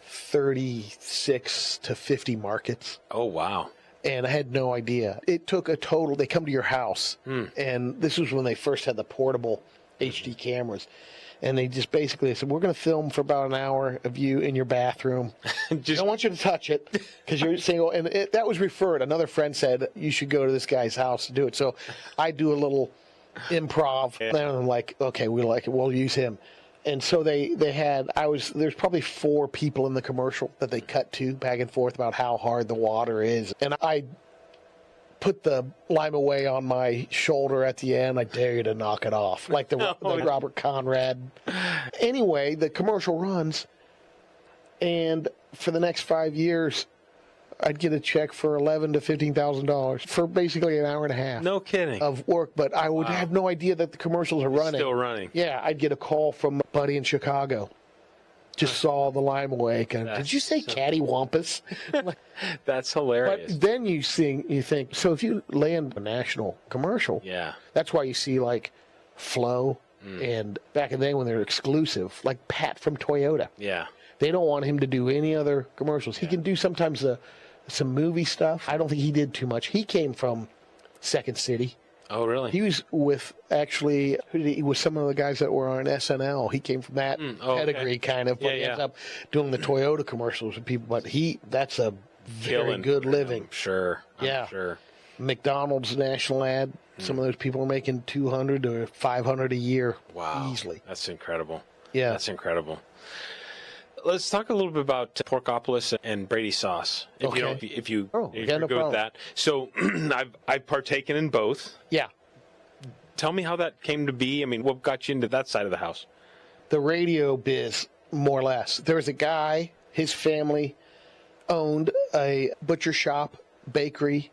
36 to 50 markets.
Oh, wow.
And I had no idea. It took a total, they come to your house, and this was when they first had the portable HD cameras. And they just basically said, we're going to film for about an hour of you in your bathroom. I don't want you to touch it because you're single. And that was referred. Another friend said, you should go to this guy's house to do it. So I do a little improv. And I'm like, okay, we like it. We'll use him. And so they had, there's probably 4 people in the commercial that they cut to back and forth about how hard the water is. And I put the Lime Away on my shoulder at the end. I dare you to knock it off. Like the Robert Conrad. Anyway, the commercial runs. And for the next 5 years, I'd get a check for $11,000 to $15,000 for basically an hour and a half.
No kidding.
Of work, but I would have no idea that the commercials are running.
Still running.
Yeah, I'd get a call from a buddy in Chicago. Just saw the Lime Away. Did you say cattywampus?
That's hilarious.
But then you think, so if you land a national commercial, that's why you see like Flo and back in the day when they were exclusive, like Pat from Toyota.
Yeah.
They don't want him to do any other commercials. He can do sometimes some movie stuff. I don't think he did too much. He came from Second City.
Oh, really?
He was with, actually, he was some of the guys that were on SNL. He came from that pedigree, kind of. But he ends up doing the Toyota commercials with people. But that's a very good living.
I'm sure. I'm sure.
McDonald's national ad. Some of those people are making $200 to $500 a year.
Wow.
Easily.
That's incredible.
Yeah.
That's incredible. Let's talk a little bit about Porkopolis and Brady sauce. If you're good with that. So I've partaken in both.
Yeah.
Tell me how that came to be. I mean, what got you into that side of the house?
The radio biz, more or less. There was a guy, his family owned a butcher shop, bakery,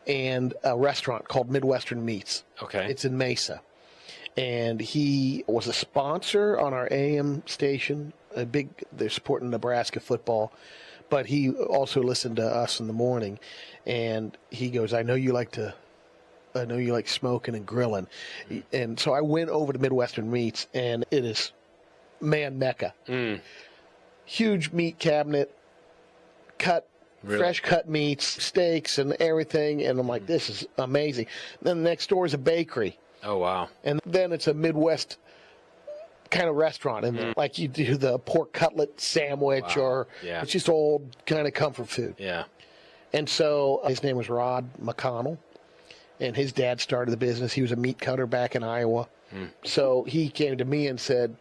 and a restaurant called Midwestern Meats.
Okay.
It's in Mesa. And he was a sponsor on our AM station. They're supporting Nebraska football, but he also listened to us in the morning, and he goes, I know you like smoking and grilling. And so I went over to Midwestern Meats, and it is man mecca. Huge meat cabinet, fresh cut meats, steaks and everything, and I'm like, this is amazing. Then next door is a bakery.
Oh, wow.
And then it's a Midwest kind of restaurant, and like you do the pork cutlet sandwich, or it's just old kind of comfort food.
Yeah.
And so his name was Rod McConnell, and his dad started the business. He was a meat cutter back in Iowa. So he came to me and said,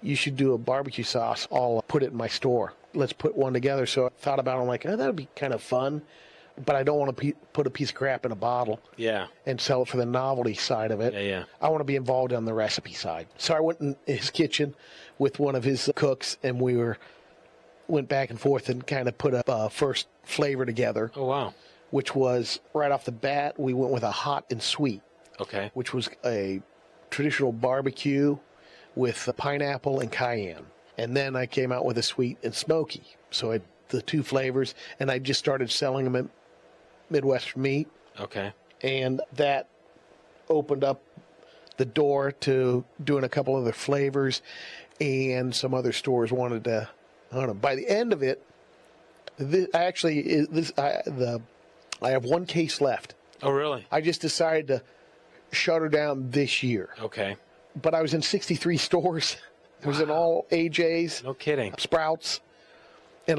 you should do a barbecue sauce. I'll put it in my store. Let's put one together. So I thought about it. I'm like, that would be kind of fun, but I don't want to put a piece of crap in a bottle and sell it for the novelty side of it. I want to be involved on the recipe side. So I went in his kitchen with one of his cooks, and we went back and forth and kind of put a first flavor together.
Oh, wow.
Which was, right off the bat, we went with a hot and sweet.
Okay.
Which was a traditional barbecue with pineapple and cayenne. And then I came out with a sweet and smoky. So the 2 flavors, and I just started selling them at Midwestern Meat.
Okay.
And that opened up the door to doing a couple other flavors, and some other stores wanted to, I don't know. By the end of it, I have 1 case left.
Oh, really?
I just decided to shut her down this year.
Okay.
But I was in 63 stores. It was in all AJ's.
No kidding.
Sprouts. And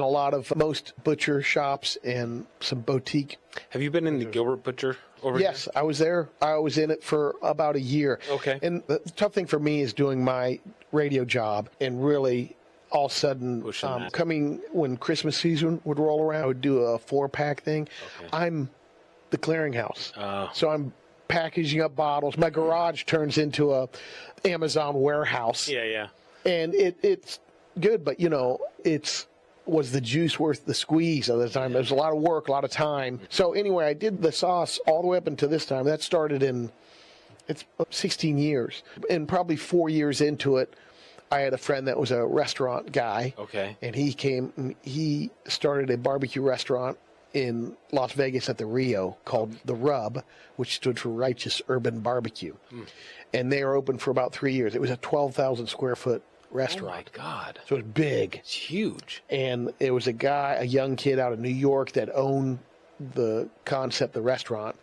most butcher shops and some boutique.
Have you been in the Gilbert Butcher over here?
Yes, I was there. I was in it for about a year.
Okay.
And the tough thing for me is doing my radio job, and really all of a sudden coming when Christmas season would roll around, I would do a 4-pack thing. Okay. I'm the clearinghouse. So I'm packaging up bottles. My garage turns into a Amazon warehouse.
Yeah.
And it's good, but it's was the juice worth the squeeze at the time? There was a lot of work, a lot of time. So anyway, I did the sauce all the way up until this time. That started it's 16 years. And probably 4 years into it, I had a friend that was a restaurant guy.
Okay.
And he started a barbecue restaurant in Las Vegas at the Rio called The Rub, which stood for Righteous Urban Barbecue. And they were open for about 3 years. It was a 12,000 square foot restaurant.
Oh, my God.
So it was big.
It's huge.
And it was a young kid out of New York that owned the concept, the restaurant.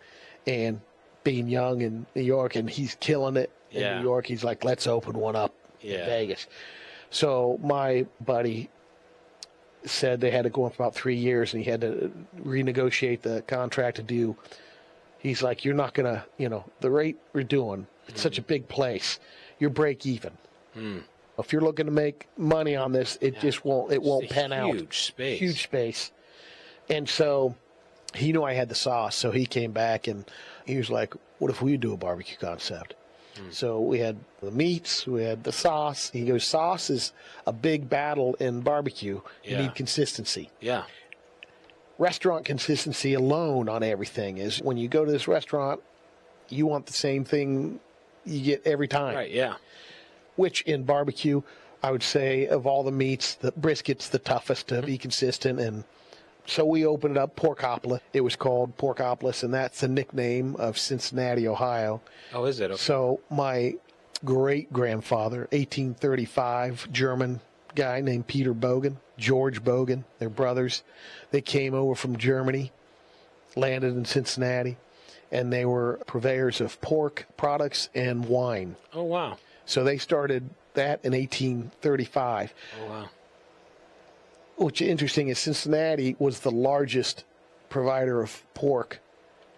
And being young in New York, and he's killing it in New York, he's like, let's open one up in Vegas. So my buddy said they had to go on for about 3 years, and he had to renegotiate the contract to do. He's like, you're not going to, the rate we're doing, it's such a big place, you're break even. If you're looking to make money on this, it just won't pan out. Huge space. And so he knew I had the sauce, so he came back and he was like, what if we do a barbecue concept? So we had the meats, we had the sauce. He goes, sauce is a big battle in barbecue. You need consistency.
Yeah.
Restaurant consistency alone on everything is when you go to this restaurant, you want the same thing you get every time.
Right, yeah.
Which in barbecue, I would say of all the meats, the brisket's the toughest to be consistent. And so we opened it up, Porkopolis. It was called Porkopolis, and that's the nickname of Cincinnati, Ohio.
Oh, is it? Okay.
So my great-grandfather, 1835, German guy named Peter Bogen, George Bogen, they're brothers. They came over from Germany, landed in Cincinnati, and they were purveyors of pork products and wine.
Oh, wow.
So they started that in 1835.
Oh, wow.
What's interesting is Cincinnati was the largest provider of pork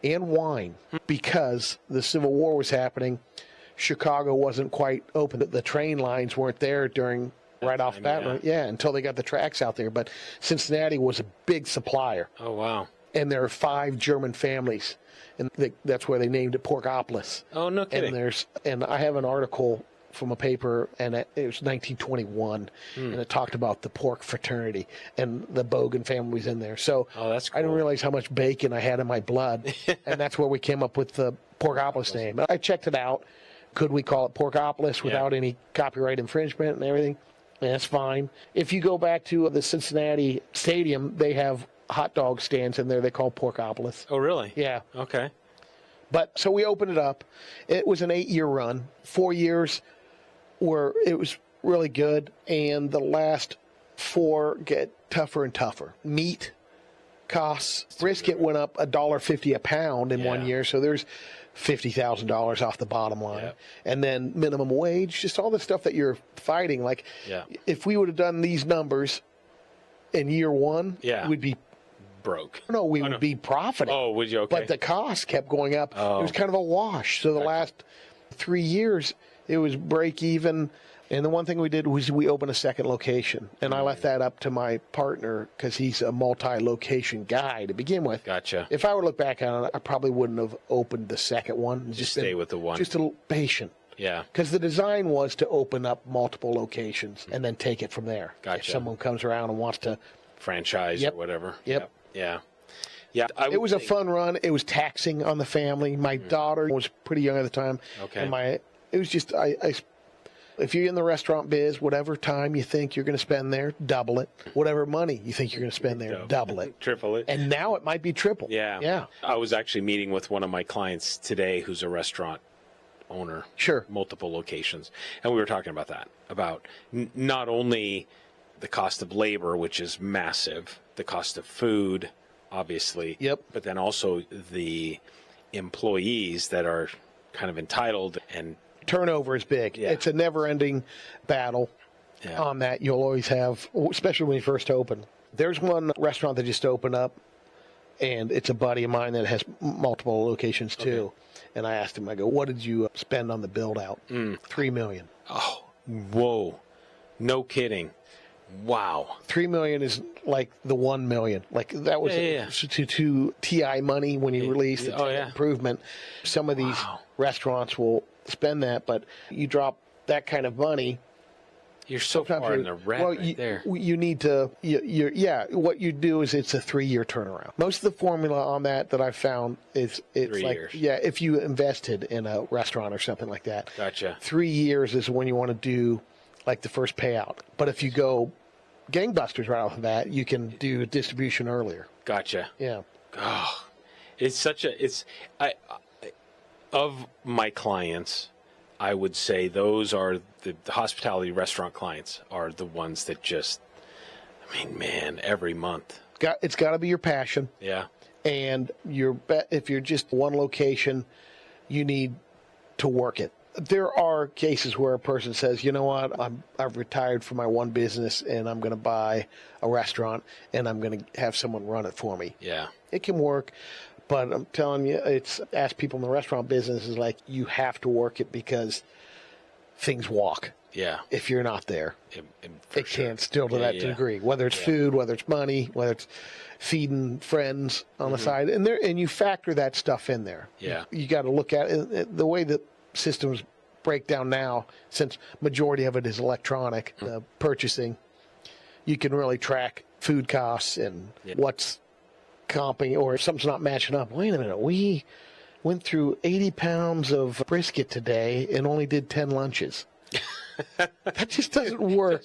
and wine because the Civil War was happening. Chicago wasn't quite open. The train lines weren't there right off the bat. Yeah, until they got the tracks out there. But Cincinnati was a big supplier.
Oh, wow.
And there are 5 German families, and that's where they named it Porkopolis.
Oh, no kidding.
And I have an article from a paper, and it was 1921, and it talked about the pork fraternity, and the Bogen family was in there. So
that's cool.
I didn't realize how much bacon I had in my blood, and that's where we came up with the Porkopolis name. I checked it out. Could we call it Porkopolis without any copyright infringement and everything? And that's fine. If you go back to the Cincinnati Stadium, they have hot dog stands in there they call Porkopolis.
Oh, really?
Yeah.
Okay.
But so we opened it up. It was an 8-year run. 4 years where it was really good, and the last 4 get tougher and tougher. Meat costs, brisket went up $1.50 a pound in 1 year, so there's $50,000 off the bottom line.
Yep.
And then minimum wage, just all the stuff that you're fighting. Like, if we would have done these numbers in year 1, we'd be
broke.
No, we would be profiting.
Oh, would you? Okay.
But the cost kept going up. It was kind of a wash. So the last 3 years, it was break even. And the one thing we did was we opened a second location. And I left that up to my partner because he's a multi-location guy to begin with.
Gotcha.
If I were to look back on it, I probably wouldn't have opened the second one.
Just stay with the one.
Just a little patient.
Yeah.
Because the design was to open up multiple locations and then take it from there.
Gotcha.
If someone comes around and wants to
franchise or whatever.
Yep.
Yeah.
It was a fun run. It was taxing on the family. My daughter was pretty young at the time.
Okay.
And it was just, if you're in the restaurant biz, whatever time you think you're going to spend there, double it. Whatever money you think you're going to spend there, double it.
Triple it.
And now it might be triple.
Yeah. I was actually meeting with one of my clients today who's a restaurant owner.
Sure.
Multiple locations. And we were talking about that, about not only the cost of labor, which is massive, the cost of food, obviously.
Yep.
But then also the employees that are kind of entitled, and
turnover is big.
Yeah.
It's a never-ending battle on that. You'll always have, especially when you first open. There's one restaurant that just opened up, and it's a buddy of mine that has multiple locations too. Okay. And I asked him, I go, what did you spend on the build-out? $3 million.
Oh, whoa. No kidding. Wow.
$3 million is like the $1 million. Like that was to TI money when you release the improvement. Some of these restaurants will spend that, but you drop that kind of money
You're so far in the red there.
You need to, what you do is it's a 3-year turnaround. Most of the formula on that I've found is it's
3
like,
years.
yeah, if you invested in a restaurant or something like that.
Gotcha.
3 years is when you want to do like the first payout. But if you go gangbusters right off of that, you can do distribution earlier.
Gotcha.
Yeah.
Oh, of my clients, I would say those are the hospitality restaurant clients are the ones that just, I mean, man, every month.
It's got to be your passion.
Yeah.
And if you're just one location, you need to work it. There are cases where a person says, you know what, I've retired from my one business and I'm going to buy a restaurant and I'm going to have someone run it for me.
Yeah.
It can work, but I'm telling you, ask people in the restaurant business is like, you have to work it because things walk.
Yeah.
If you're not there, it can't still to that degree, whether it's
Yeah.
food, whether it's money, whether it's feeding friends on the side, and you factor that stuff in there.
Yeah.
You got to look at it, the way that systems break down now, since majority of it is electronic purchasing. You can really track food costs and what's comping, or if something's not matching up. Wait a minute, we went through 80 pounds of brisket today and only did 10 lunches. That just doesn't work.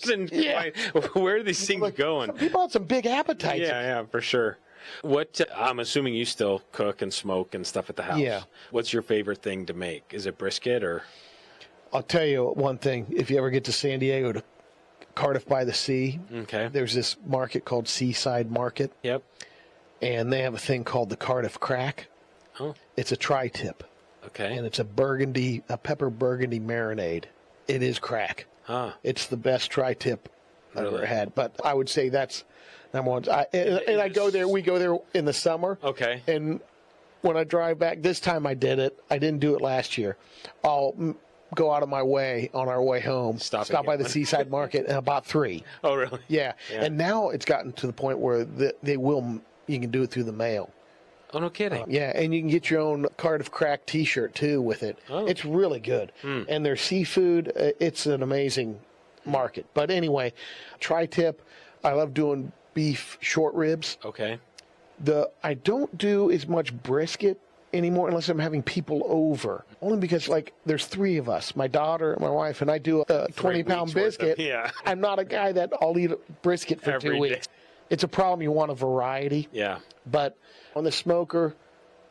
Where are these things going?
Some people have some big appetites.
Yeah, for sure. I'm assuming you still cook and smoke and stuff at the house.
Yeah.
What's your favorite thing to make? Is it brisket or?
I'll tell you one thing. If you ever get to San Diego, to Cardiff by the Sea,
Okay.
there's this market called Seaside Market,
Yep.
and they have a thing called the Cardiff Crack.
Oh.
It's a tri-tip,
Okay.
and it's a pepper burgundy marinade. It is crack.
Huh.
It's the best tri-tip I've
Really?
ever had. But I would say that's number one. And I go there. We go there in the summer.
Okay.
And when I drive back, this time I did it. I didn't do it last year. I'll go out of my way on our way home.
Stop
by the Seaside Market, and about 3.
Oh, really?
Yeah. And now it's gotten to the point where you can do it through the mail.
Oh, no kidding.
Yeah, and you can get your own Cardiff Crack T-shirt too with it.
Oh.
It's really good, and their seafood. It's an amazing market. But anyway, tri-tip. I love doing beef short ribs.
Okay.
I don't do as much brisket anymore unless I'm having people over. Only because there's 3 of us, my daughter, my wife, and I do a 20-pound biscuit.
Yeah.
I'm not a guy that I'll eat a brisket for
Every
2
day.
weeks. It's a problem. You want a variety.
Yeah.
But on the smoker,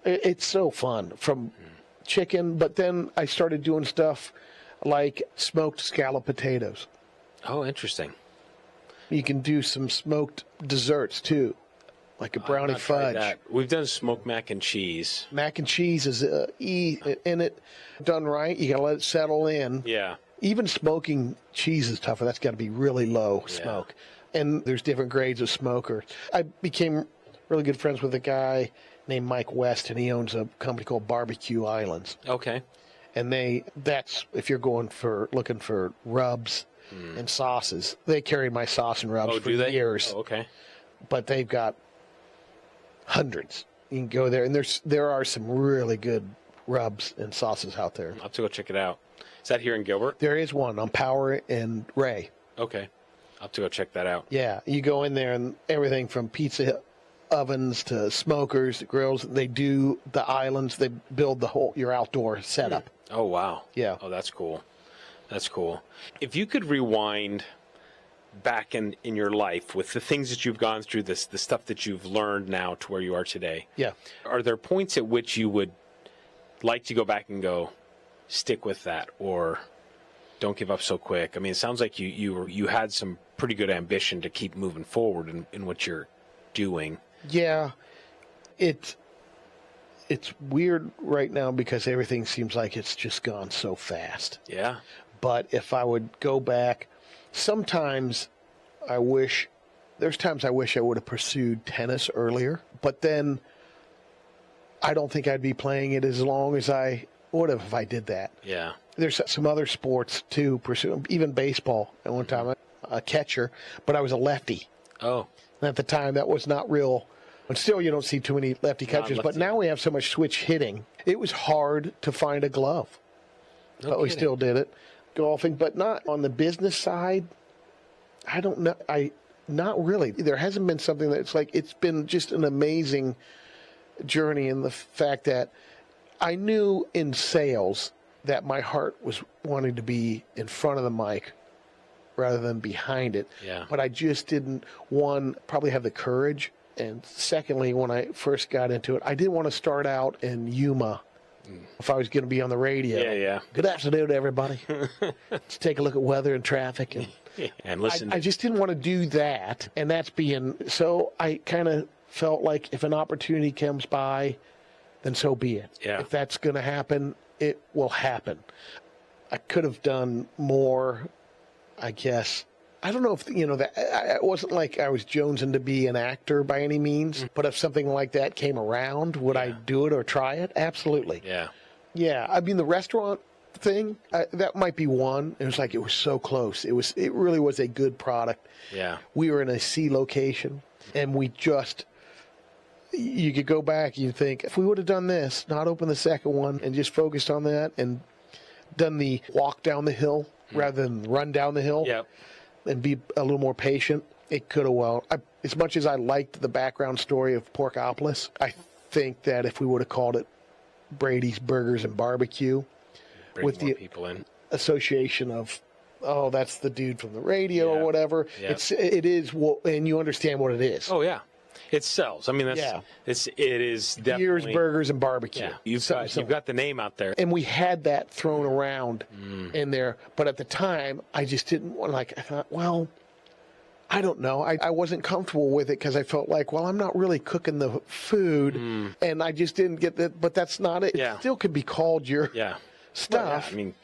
it's so fun from chicken. But then I started doing stuff like smoked scallop potatoes.
Oh, interesting.
You can do some smoked desserts too, like a brownie
I've not tried
fudge.
that. We've done smoked mac and cheese.
Mac and cheese is in it. Done right, you got to let it settle in.
Yeah.
Even smoking cheese is tougher. That's got to be really low smoke. And there's different grades of smoker. I became really good friends with a guy named Mike West, and he owns a company called Barbecue Islands.
Okay.
And that's if you're looking for rubs and sauces. They carry my sauce and rubs for years.
Oh, okay.
But they've got hundreds. You can go there, and there are some really good rubs and sauces out there.
I'll have to go check it out. Is that here in Gilbert?
There is one on Power and Ray.
Okay. I'll have to go check that out.
Yeah, you go in there, and everything from pizza ovens to smokers to grills. They do the islands. They build your outdoor setup.
Oh, wow.
Yeah.
Oh, that's cool. That's cool. If you could rewind back in your life with the things that you've gone through, the stuff that you've learned now to where you are today,
Yeah.
are there points at which you would like to go back and go, stick with that, or don't give up so quick? I mean, it sounds like you had some pretty good ambition to keep moving forward in what you're doing.
Yeah. It's weird right now because everything seems like it's just gone so fast.
Yeah.
But if I would go back, sometimes there's times I wish I would have pursued tennis earlier, but then I don't think I'd be playing it as long as I would have if I did that.
Yeah.
There's some other sports too, even baseball at one time, a catcher, but I was a lefty.
Oh.
And at the time, that was not real. And still, you don't see too many lefty catchers, but now we have so much switch hitting. It was hard to find a glove, but we still did it. golfing, but not on the business side. I don't know. Not really. There hasn't been something that's like, it's been just an amazing journey in the fact that I knew in sales that my heart was wanting to be in front of the mic rather than behind it.
Yeah.
But I just didn't, one, probably have the courage. And secondly, when I first got into it, I didn't want to start out in Yuma if I was going to be on the radio.
Yeah.
Good afternoon, everybody. Let's take a look at weather and traffic.
And listen.
I just didn't want to do that. And that's so I kind of felt like if an opportunity comes by, then so be it.
Yeah.
If that's going to happen, it will happen. I could have done more, I guess. I don't know if, that it wasn't like I was jonesing to be an actor by any means, but if something like that came around, would I do it or try it? Absolutely.
Yeah.
Yeah. I mean, the restaurant thing, that might be one. It was so close. It really was a good product.
Yeah.
We were in a C location, and you could go back, you think, if we would have done this, not open the second one, and just focused on that, and done the walk down the hill rather than run down the hill, and be a little more patient, it could have as much as I liked the background story of Porkopolis, I think that if we would have called it Brady's Burgers and Barbecue, with the
people in
association of, that's the dude from the radio or whatever, it is, and you understand what it is.
Oh, yeah. It sells. I mean, it is definitely
Beers, burgers, and barbecue.
Yeah, you've got the name out there,
and we had that thrown around in there. But at the time, I just didn't want. I thought, well, I don't know. I wasn't comfortable with it because I felt like, well, I'm not really cooking the food, and I just didn't get that. But that's not it.
Yeah.
It still could be called your stuff.
Well, I mean,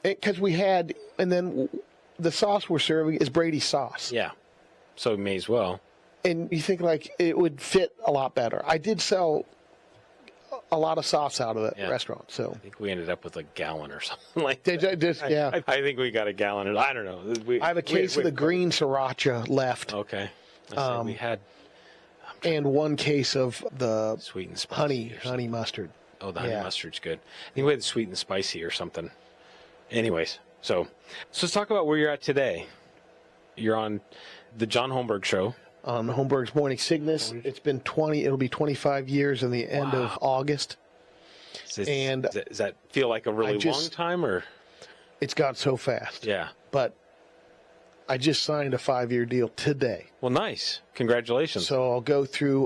because we had, and then the sauce we're serving is Brady sauce.
Yeah, so it may as well.
And you think like it would fit a lot better. I did sell a lot of sauce out of the restaurant. So
I think we ended up with a gallon or something like that. I think we got a gallon. I don't know.
I have a case of the green sriracha left.
Okay. We had.
And one case of the
sweet and spicy
honey mustard.
Oh, the honey mustard's good. I think we had sweet and spicy or something. Anyways, so let's talk about where you're at today. You're on the John Holmberg Show.
On Holmberg's Morning Sickness. It's been it'll be 25 years in the end of August.
Does that feel like a really long time, or?
It's gone so fast.
Yeah.
But I just signed a 5-year deal today.
Well, nice. Congratulations.
So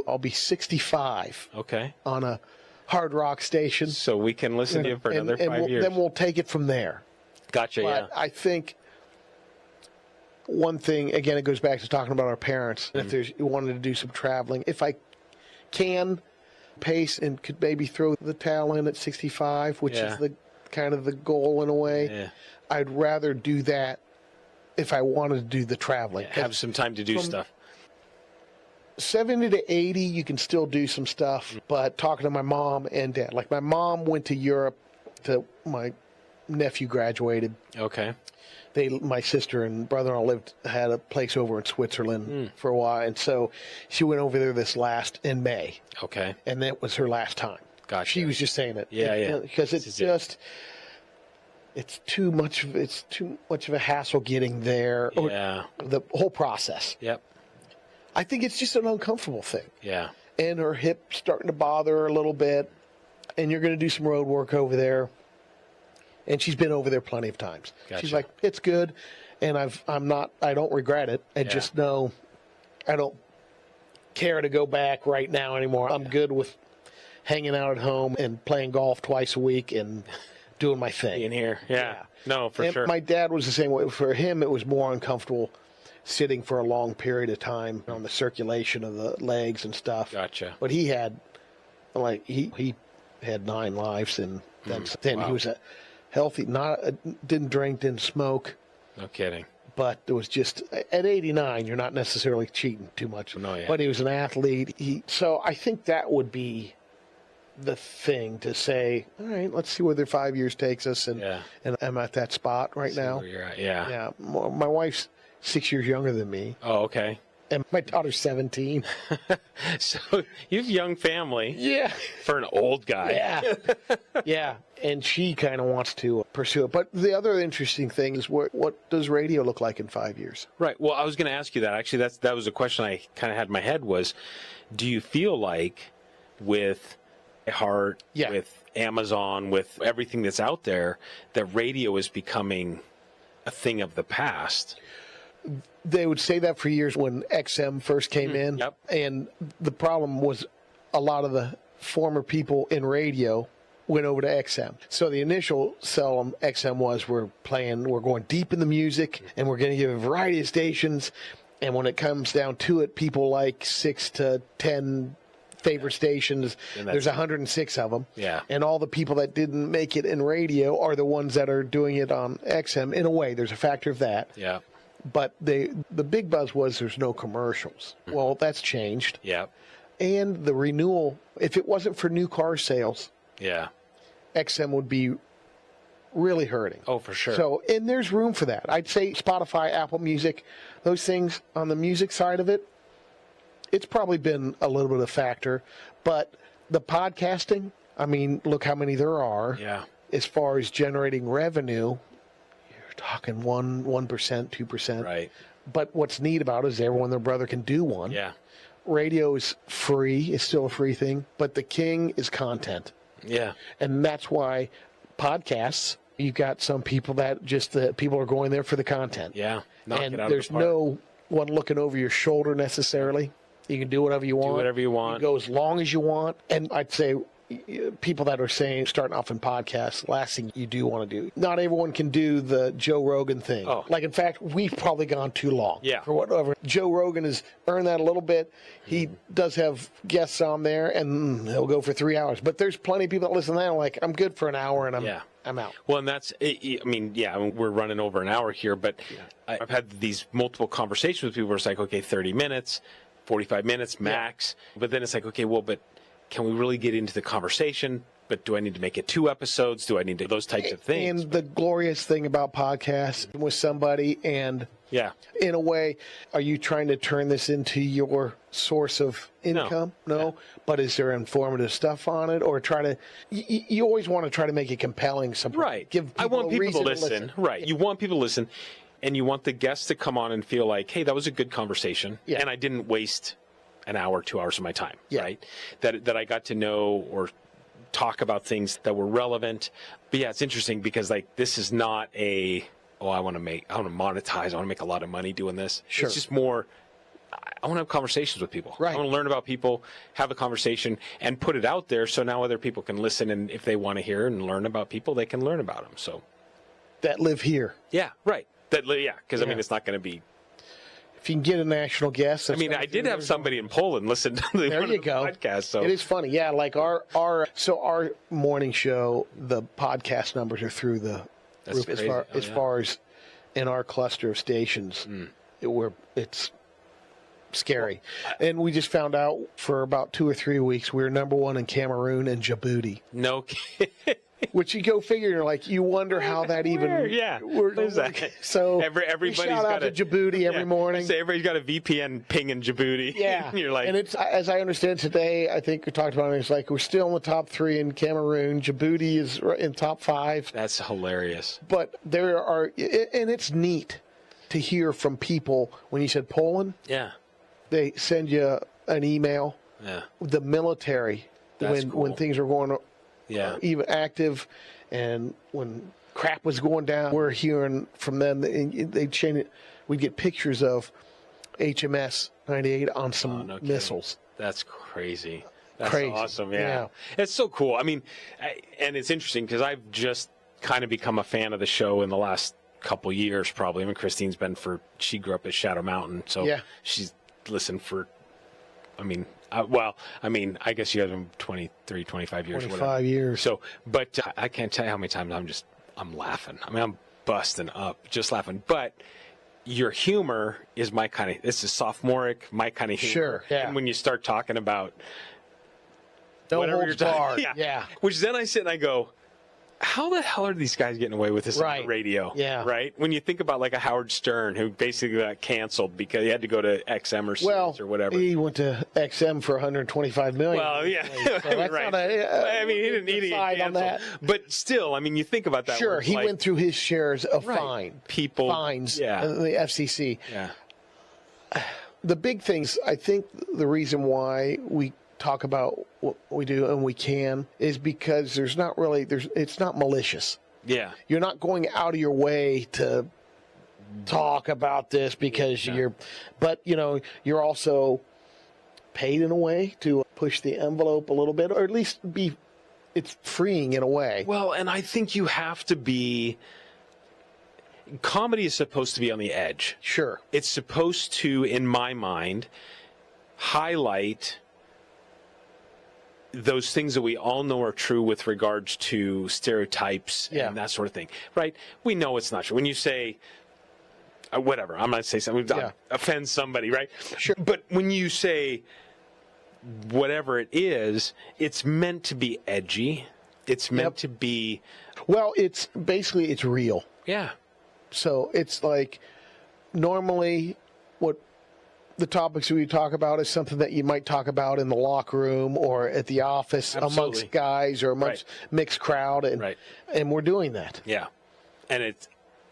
I'll be 65.
Okay.
On a hard rock station.
So we can listen to you for another 5 years.
Then we'll take it from there.
Gotcha,
but I think one thing, again, it goes back to talking about our parents. If you wanted to do some traveling, if I can pace and could maybe throw the towel in at 65, which is the kind of the goal in a way, I'd rather do that if I wanted to do the traveling.
Have some time to do stuff.
70 to 80, you can still do some stuff, but talking to my mom and dad, like my mom went to Europe my nephew graduated.
Okay.
My sister and brother-in-law had a place over in Switzerland for a while, and so she went over there in May.
Okay.
And that was her last time.
Gotcha.
She was just saying it.
Yeah.
Because it's too much of a hassle getting there.
Yeah.
The whole process.
Yep.
I think it's just an uncomfortable thing.
Yeah.
And her hip starting to bother her a little bit, and you're going to do some road work over there. And she's been over there plenty of times.
Gotcha.
She's like, it's good, and I don't regret it. I just know I don't care to go back right now anymore. I'm good with hanging out at home and playing golf twice a week and doing my thing.
In here, yeah. No, for sure.
My dad was the same way. For him, it was more uncomfortable sitting for a long period of time on the circulation of the legs and stuff.
Gotcha.
But he had, he had 9 lives, and then he was healthy, didn't drink, didn't smoke.
No kidding.
But it was just, at 89, you're not necessarily cheating too much.
No, yeah.
But he was an athlete. So I think that would be the thing to say, all right, let's see where their 5 years takes us. And I'm at that spot right now.
Where you're at. Yeah.
Yeah. My wife's 6 years younger than me.
Oh, okay.
And my daughter's 17.
So you have a young family.
Yeah.
For an old guy.
Yeah. Yeah. And she kind of wants to pursue it. But the other interesting thing is what does radio look like in 5 years?
Right. Well, I was going to ask you that. Actually, that was a question I kind of had in my head was, do you feel like with Heart, with Amazon, with everything that's out there, that radio is becoming a thing of the past?
They would say that for years when XM first came in.
Yep.
And the problem was a lot of the former people in radio went over to XM. So the initial sell on XM was we're going deep in the music, and we're going to give a variety of stations. And when it comes down to it, people like 6 to 10 favorite stations. There's 106 of them.
Yeah.
And all the people that didn't make it in radio are the ones that are doing it on XM. In a way, there's a factor of that.
Yeah.
But the big buzz was there's no commercials. Well, that's changed.
Yeah.
And the renewal, if it wasn't for new car sales,
Yeah.
XM would be really hurting.
Oh, for sure.
So, and there's room for that. I'd say Spotify, Apple Music, those things on the music side of it, it's probably been a little bit of a factor. But the podcasting, I mean, look how many there are.
Yeah.
As far as generating revenue, you're talking 1%, 2%.
Right.
But what's neat about it is everyone and their brother can do one.
Yeah.
Radio is free. It's still a free thing. But the king is content.
Yeah.
And that's why podcasts, you've got some people that just people are going there for the content.
Yeah. Knock
And
it out of
there's
the park.
no one looking over your shoulder necessarily. You can do whatever you want.
Do whatever you want.
You go as long as you want. And I'd say people that are saying starting off in podcasts, last thing you do want to do. Not everyone can do the Joe Rogan thing.
Oh.
Like, in fact, we've probably gone too long.
Yeah.
For whatever. Joe Rogan has earned that a little bit. He does have guests on there, and he'll go for 3 hours. But there's plenty of people that listen to that and are like, I'm good for an hour, and I'm out.
Well, and that's, I mean, we're running over an hour here, but I've had these multiple conversations with people where it's like, okay, 30 minutes, 45 minutes max. Yeah. But then it's like, okay, well, but can we really get into the conversation? But do I need to make it 2 episodes? Do I need to those types of things?
And the glorious thing about podcasts with somebody, and in a way, are you trying to turn this into your source of income? No. Yeah. But is there informative stuff on it? Or try to, you always want to try to make it compelling.
Right.
Give people
I want people to
listen.
Right. You want people to listen. And you want the guests to come on and feel like, hey, that was a good conversation.
Yeah.
And I didn't waste an hour, 2 hours of my time.
Yeah.
Right. That I got to know or talk about things that were relevant. But yeah, it's interesting because like this is not I want to monetize, I want to make a lot of money doing this.
Sure.
It's just more, I want to have conversations with people.
Right.
I want to learn about people, have a conversation, and put it out there so now other people can listen, and if they want to hear and learn about people, they can learn about them. So
that live here.
Yeah, right. Because I mean, it's not going to be.
If you can get a national guest.
I mean, I did have somebody in Poland listen to the podcast. So
it is funny. Yeah, like our morning show, the podcast numbers are through the roof as far as in our cluster of stations. It's scary. And we just found out for about 2 or 3 weeks we were number one in Cameroon and Djibouti.
No kidding.
Which you go figure, like you wonder how that even.
Where's that?
So
everybody's
shout out to Djibouti every morning.
So everybody's got a VPN ping in Djibouti.
Yeah,
and you're like,
and it's as I understand today. I think we talked about it. It's like we're still in the top 3 in Cameroon. Djibouti is in top 5.
That's hilarious.
But there are, and it's neat to hear from people when you said Poland.
Yeah,
they send you an email.
Yeah,
the military when things are going. Even active, and when crap was going down, we're hearing from them. They change it. We get pictures of HMS 98 on some missiles.
That's crazy. That's
crazy.
Awesome. Yeah, it's so cool. I mean, and it's interesting because I've just kind of become a fan of the show in the last couple years. Probably. I mean, Christine's she grew up at Shadow Mountain, so she's listened for. I guess you have them 23, 25 years.
25 years.
So, but I can't tell you how many times I'm laughing. I mean, I'm busting up just laughing. But your humor is my kind of, this is sophomoric, my kind of humor.
Sure, yeah.
And when you start talking about
no
whatever
holds
you're
barred.
Which then I sit and I go, how the hell are these guys getting away with this on
Right.
the radio?
Yeah.
Right? When you think about like a Howard Stern who basically got canceled because he had to go to XM or Sirius or whatever.
He went to XM for $125 million.
Well, yeah.
So that's
right.
not a,
I mean, he didn't get
decide on
canceled. But still, I mean, you think about that.
Sure,
where it's
he
like,
went through his shares of
Right. People-
fines,
yeah.
the FCC.
Yeah.
The big things, I think the reason why we talk about what we do and we can is because it's not malicious.
Yeah.
You're not going out of your way to talk about this because but you're also paid in a way to push the envelope a little bit, or at least it's freeing in a way.
Well, and I think you have to be. Comedy is supposed to be on the edge.
Sure.
It's supposed to, in my mind, highlight those things that we all know are true with regards to stereotypes and that sort of thing, right? We know it's not true. When you say, whatever, I'm going to say something that offends somebody, right?
Sure.
But when you say whatever it is, it's meant to be edgy. It's meant to be...
Well, it's real.
Yeah.
So it's like normally what the topics we talk about is something that you might talk about in the locker room or at the office amongst guys or amongst mixed crowd. And we're doing that.
Yeah. And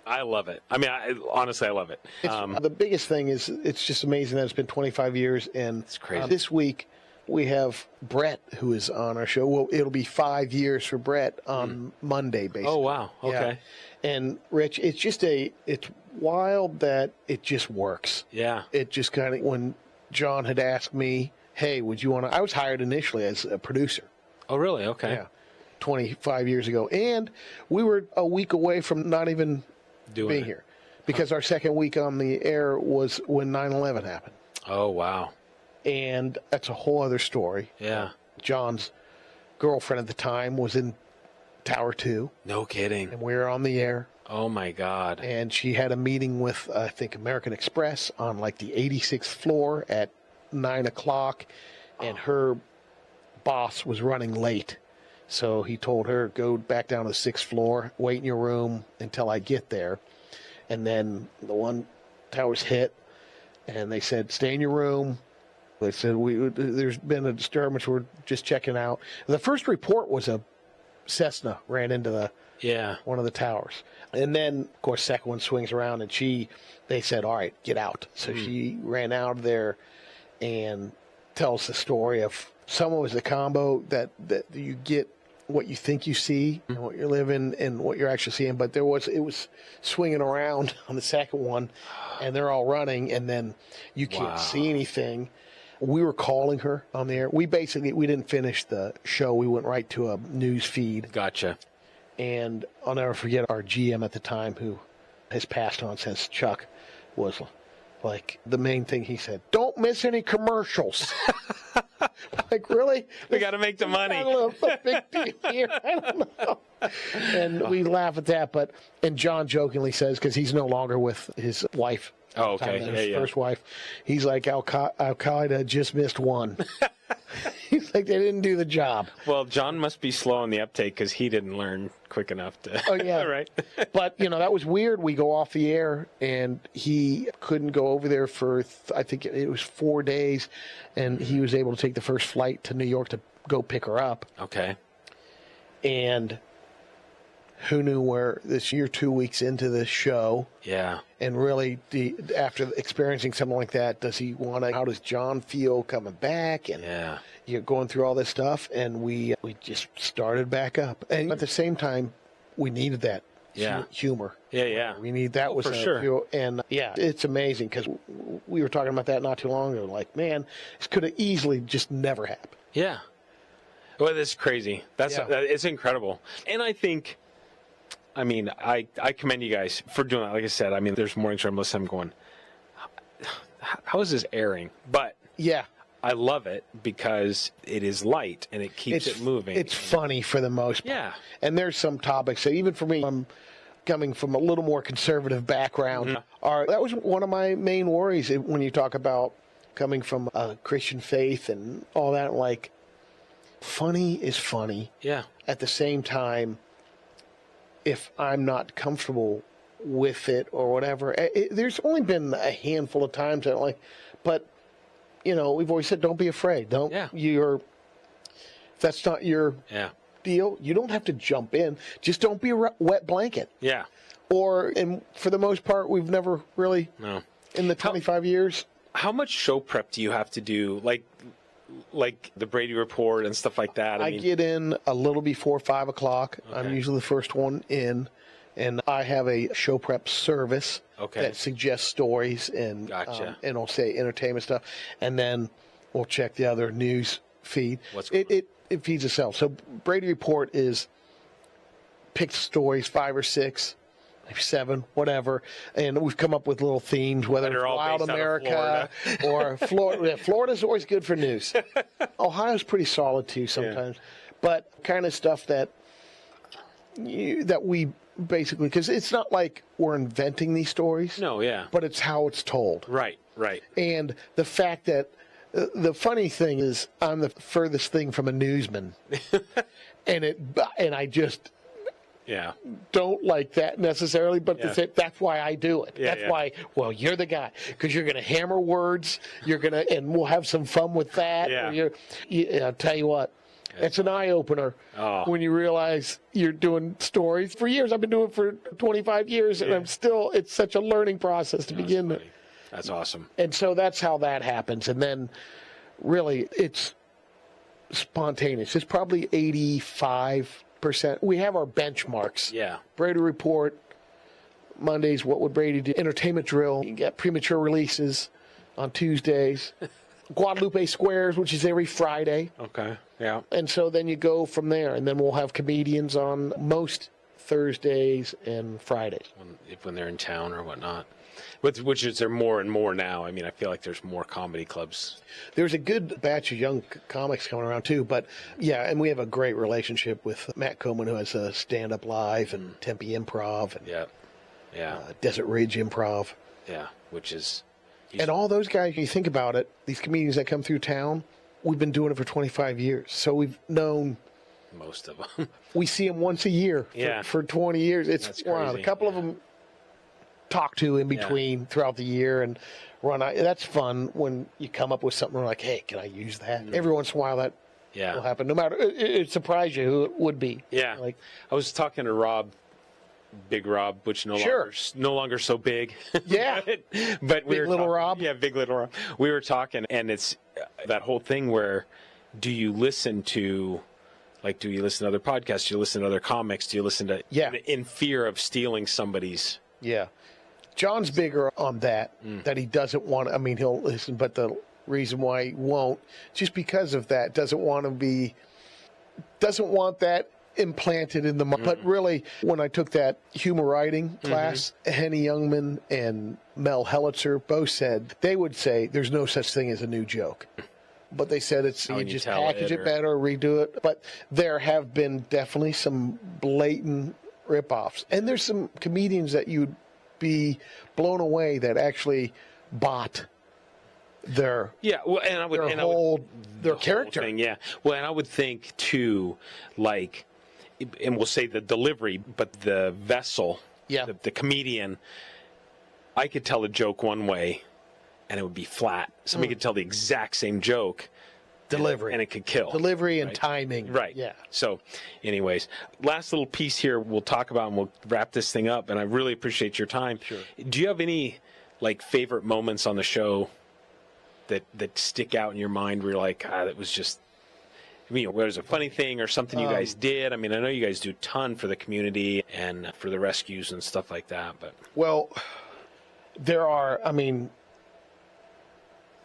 I love it. I mean, honestly, I love it.
The biggest thing is it's just amazing that it's been 25 years. And
it's crazy.
This week we have Brett, who is on our show. Well, it'll be 5 years for Brett on Monday, basically.
Oh, wow. Okay.
Yeah. And Rich, it's wild that it just works.
Yeah.
It just kind of, when John had asked me, hey, would you want to, I was hired initially as a producer.
Oh, really? Okay.
Yeah. 25 years ago. And we were a week away from not even being here because our second week on the air was when 9/11 happened.
Oh, wow.
And that's a whole other story.
Yeah.
John's girlfriend at the time was in Tower 2.
No kidding.
And we were on the air.
Oh, my God.
And she had a meeting with, I think, American Express on like the 86th floor at 9 o'clock. And her boss was running late. So he told her, go back down to the 6th floor, wait in your room until I get there. And then the one towers hit, and they said, stay in your room. They said, there's been a disturbance. We're just checking out. The first report was a Cessna ran into one of the towers. And then, of course, second one swings around, and they said, all right, get out. So she ran out of there and tells the story of some of it was a combo that you get what you think you see and what you're living and what you're actually seeing. But it was swinging around on the second one, and they're all running, and then you can't see anything. We were calling her on the air. We didn't finish the show. We went right to a news feed.
Gotcha.
And I'll never forget our GM at the time, who has passed on since, Chuck, was like, the main thing he said, don't miss any commercials. Like, really?
We got to make the money.
I don't know, a big deal here. I don't know. And we laugh at that. And John jokingly says, because he's no longer with his wife.
Oh, okay.
His first wife. He's like, Al Qaeda just missed one. He's like, they didn't do the job.
Well, John must be slow on the uptake because he didn't learn quick enough to.
Oh, yeah.
Right.
But, that was weird. We go off the air, and he couldn't go over there for, I think it was 4 days, and he was able to take the first flight to New York to go pick her up.
Okay.
And who knew where this year, 2 weeks into this show.
Yeah.
And really, after experiencing something like that, how does John feel coming back? And you're going through all this stuff, and we just started back up. And at the same time, we needed that humor.
Yeah.
We need that was
for sure.
And it's amazing because we were talking about that not too long ago. Like, man, this could have easily just never happened.
Yeah. Well, that's crazy. It's incredible. And I think, I mean, I commend you guys for doing that. Like I said, I mean, there's mornings where I'm listening, I'm going, how is this airing? But I love it because it is light and it keeps it moving.
It's funny for the most part.
Yeah.
And there's some topics that even for me, I'm coming from a little more conservative background. That was one of my main worries when you talk about coming from a Christian faith and all that. Like, funny is funny.
Yeah.
At the same time, if I'm not comfortable with it or whatever. There's only been a handful of times that but we've always said, don't be afraid. Don't.
Yeah.
If that's not your
Yeah.
deal, you don't have to jump in. Just don't be a wet blanket.
Yeah.
And for the most part, we've never really,
No.
in the 25 years.
How much show prep do you have to do? Like the Brady Report and stuff like that?
I get in a little before 5 o'clock.
Okay.
I'm usually the first one in. And I have a show prep service that suggests stories and
Gotcha.
And it'll say entertainment stuff. And then we'll check the other news feed. It feeds itself. So Brady Report is picked stories, 5 or 6, maybe 7, whatever. And we've come up with little themes, whether it's Wild America or Florida. Florida's always good for news. Ohio's pretty solid too sometimes. Yeah. But kind of stuff that we basically, because it's not like we're inventing these stories.
No, yeah.
But it's how it's told.
Right.
And the fact that the funny thing is I'm the furthest thing from a newsman. and I just don't like that necessarily, but that's why I do it. That's why, you're the guy, because you're going to hammer words, and we'll have some fun with that.
Yeah.
I'll tell you what. It's an eye-opener when you realize you're doing stories. For years, I've been doing it for 25 years, and it's such a learning process to begin with.
That's awesome.
And so that's how that happens. And then, really, it's spontaneous. It's probably 85%. We have our benchmarks.
Yeah.
Brady Report, Mondays, what would Brady do? Entertainment Drill. You get premature releases on Tuesdays. Guadalupe Squares, which is every Friday.
Okay, yeah.
And so then you go from there, and then we'll have comedians on most Thursdays and Fridays.
When they're in town or whatnot. Which is there more and more now. I mean, I feel like there's more comedy clubs.
There's a good batch of young comics coming around, too. But, and we have a great relationship with Matt Coleman, who has a Stand Up Live and Tempe Improv and Desert Ridge Improv.
Yeah, which is...
And all those guys, you think about it, these comedians that come through town, we've been doing it for 25 years. So we've known...
most of them.
We see them once a year for 20 years. It's wow. A couple of them talk to in between throughout the year and run. That's fun when you come up with something like, hey, can I use that? Mm-hmm. Every once in a while that will happen. No matter, it surprised you who it would be.
Yeah. Like I was talking to Rob, Big Rob, which no longer so big.
Yeah.
but we
Big Little Rob.
Yeah, Big Little Rob. We were talking, and it's that whole thing where do you listen to other podcasts? Do you listen to other comics? Do you listen to in fear of stealing somebody's?
Yeah. John's bigger on that he doesn't want. I mean, he'll listen, but the reason why he won't, just because of that, doesn't want that implanted in the mind. But really, when I took that humor writing class, Henny Youngman and Mel Hellitzer both said, they would say there's no such thing as a new joke. But they said you just package it better, redo it. But there have been definitely some blatant ripoffs. And there's some comedians that you'd be blown away that actually bought their their character.
Thing, yeah. Well, and I would think too, like, and we'll say the delivery, but the vessel, the comedian, I could tell a joke one way, and it would be flat. Somebody could tell the exact same joke.
Delivery.
And it could kill.
Delivery and timing.
Right.
Yeah.
So, anyways, last little piece here we'll talk about, and we'll wrap this thing up, and I really appreciate your time.
Sure.
Do you have any, favorite moments on the show that stick out in your mind where you're like, that was just, whether it was a funny thing or something you guys did? I mean, I know you guys do a ton for the community and for the rescues and stuff like that, but...
Well, there are,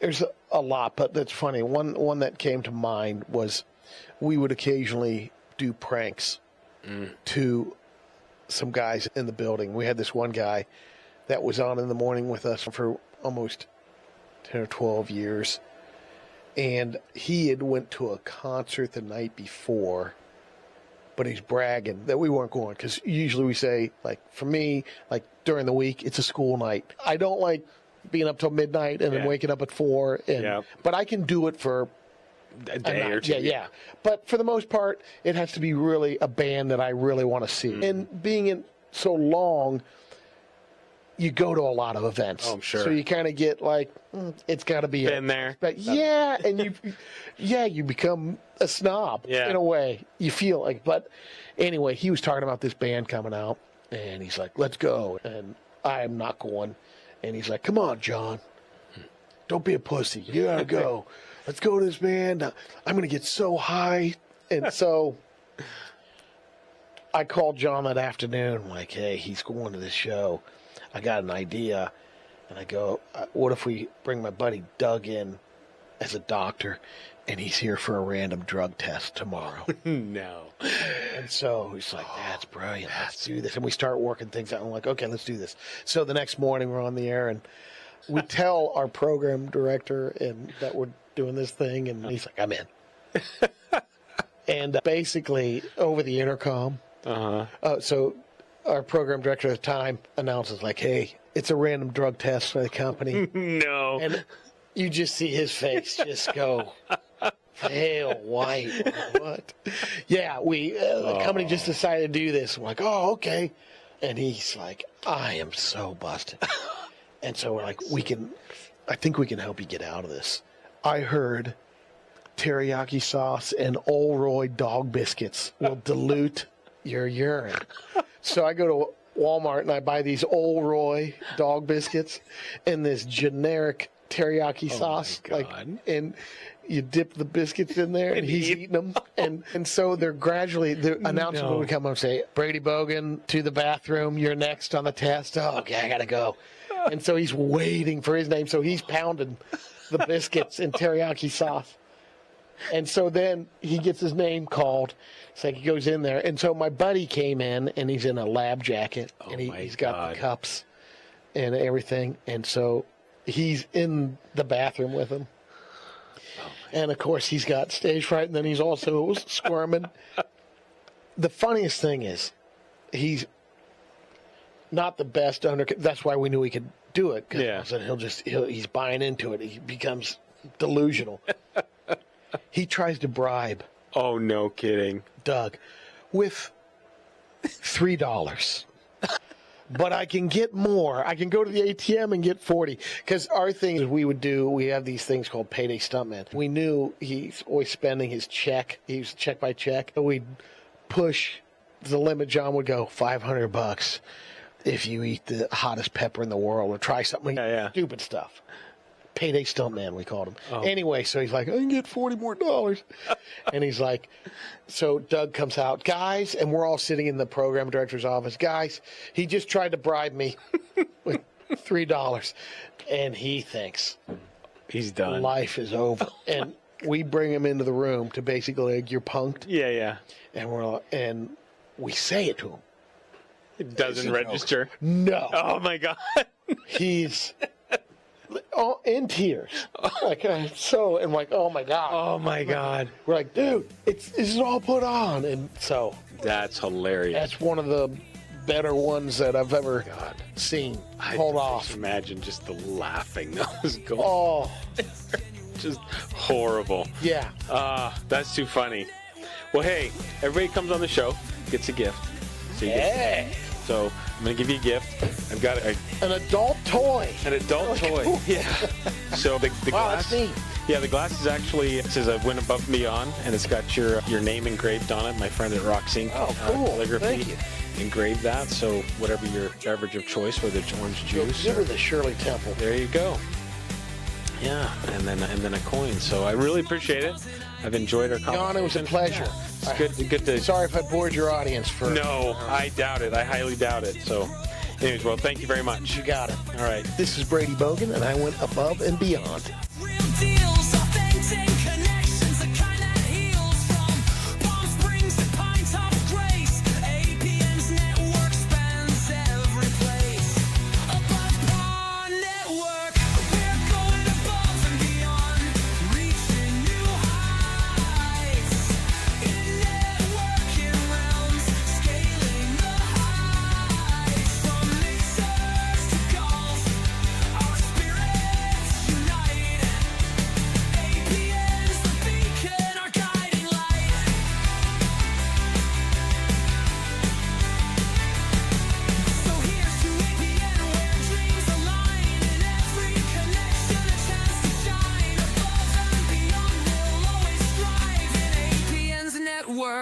there's a lot, but that's funny. One that came to mind was we would occasionally do pranks to some guys in the building. We had this one guy that was on in the morning with us for almost 10 or 12 years. And he had went to a concert the night before, but he's bragging that we weren't going. Because usually we say, for me, during the week, it's a school night. I don't like being up till midnight and then waking up at 4. But I can do it for
a day or two.
Yeah. But for the most part, it has to be really a band that I really want to see. And being in so long, you go to a lot of events.
Oh, I'm sure.
So you kind of get like, it's got to be
Been there.
But and you become a snob in a way. You feel like. But anyway, he was talking about this band coming out, and he's like, "Let's go," and I am not going. And he's like, "Come on, John, don't be a pussy. You gotta go. Let's go to this band. I'm gonna get so high." And so I called John that afternoon. I'm like, "Hey, he's going to this show. I got an idea." And I go, "What if we bring my buddy Doug in as a doctor, and he's here for a random drug test tomorrow?"
No.
And so he's like, "That's brilliant. Let's do this." And we start working things out. I'm like, "Okay, let's do this." So the next morning we're on the air, and we tell our program director and that we're doing this thing, and he's like, "I'm in." And basically over the intercom, so our program director at the time announces like, "Hey, it's a random drug test for the company."
No.
And you just see his face just go pale white. What? Yeah, the company just decided to do this. I'm like, "Oh, okay." And he's like, "I am so busted." And so we're like, I think we can help you get out of this. I heard teriyaki sauce and Old Roy dog biscuits will dilute your urine. So I go to Walmart and I buy these Old Roy dog biscuits and this generic teriyaki sauce. And you dip the biscuits in there and he's eating them. And so they're gradually, the announcement would come up and say, "Brady Bogen to the bathroom. You're next on the test." "Oh, okay, I got to go." And so he's waiting for his name. So he's pounding the biscuits in teriyaki sauce. And so then he gets his name called. It's like he goes in there. And so my buddy came in, and he's in a lab jacket. And he's got the cups and everything. And so he's in the bathroom with him. And, of course, he's got stage fright, and then he's also squirming. The funniest thing is he's not the best under. That's why we knew he could do it.
Yeah.
He's buying into it. He becomes delusional. He tries to bribe.
Oh, no kidding.
Doug with $3. But I can get more. I can go to the ATM and get 40. Because our thing is we have these things called payday stuntman. We knew he's always spending his check. He was check by check. We'd push the limit. John would go, $500 if you eat the hottest pepper in the world or try something stupid stuff. Payday stuntman, we called him. Anyway, so he's like, "I can get $40 more." And he's like, so Doug comes out, "Guys," and we're all sitting in the program director's office. "Guys, he just tried to bribe me with $3. And he thinks
he's done.
Life is over. And we bring him into the room to basically like, "You're punked."
Yeah.
And we say it to him.
It doesn't register.
No.
Oh my God.
He's in tears. Like, and like, "Oh my God."
Oh my God.
We're like, "Dude, this is all put on." And so
that's hilarious.
That's one of the better ones that I've ever seen. Hold off.
Just imagine just the laughing that was going.
Oh,
just horrible.
Yeah.
That's too funny. Well, hey, everybody comes on the show, gets a gift. So I'm going to give you a gift. I've got
an adult toy.
An adult toy. Yeah. So the glass.
That's neat.
Yeah, the glass is actually, it says "I went above and beyond," and it's got your name engraved on it. My friend at Rock Sync Calligraphy
Thank you.
engraved that. So whatever your beverage of choice, whether it's orange juice
or the Shirley Temple.
There you go. Yeah, and then a coin. So I really appreciate it. I've enjoyed our conversation.
John, it was a pleasure.
It's good to.
Sorry if I bored your audience for.
No, I doubt it. I highly doubt it. So, anyways, well, thank you very much.
You got it.
All right.
This is Brady Bogen, and I went above and beyond.
Real deals, authentic connections, the kind that heals from Palm Springs to Pine Top Grace. APN's network spans every place. Above Pond Network, we're going above and beyond, reaching new heights. In networking realms, scaling the heights. From mixers to golf, our spirits unite.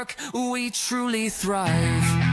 work, we truly thrive.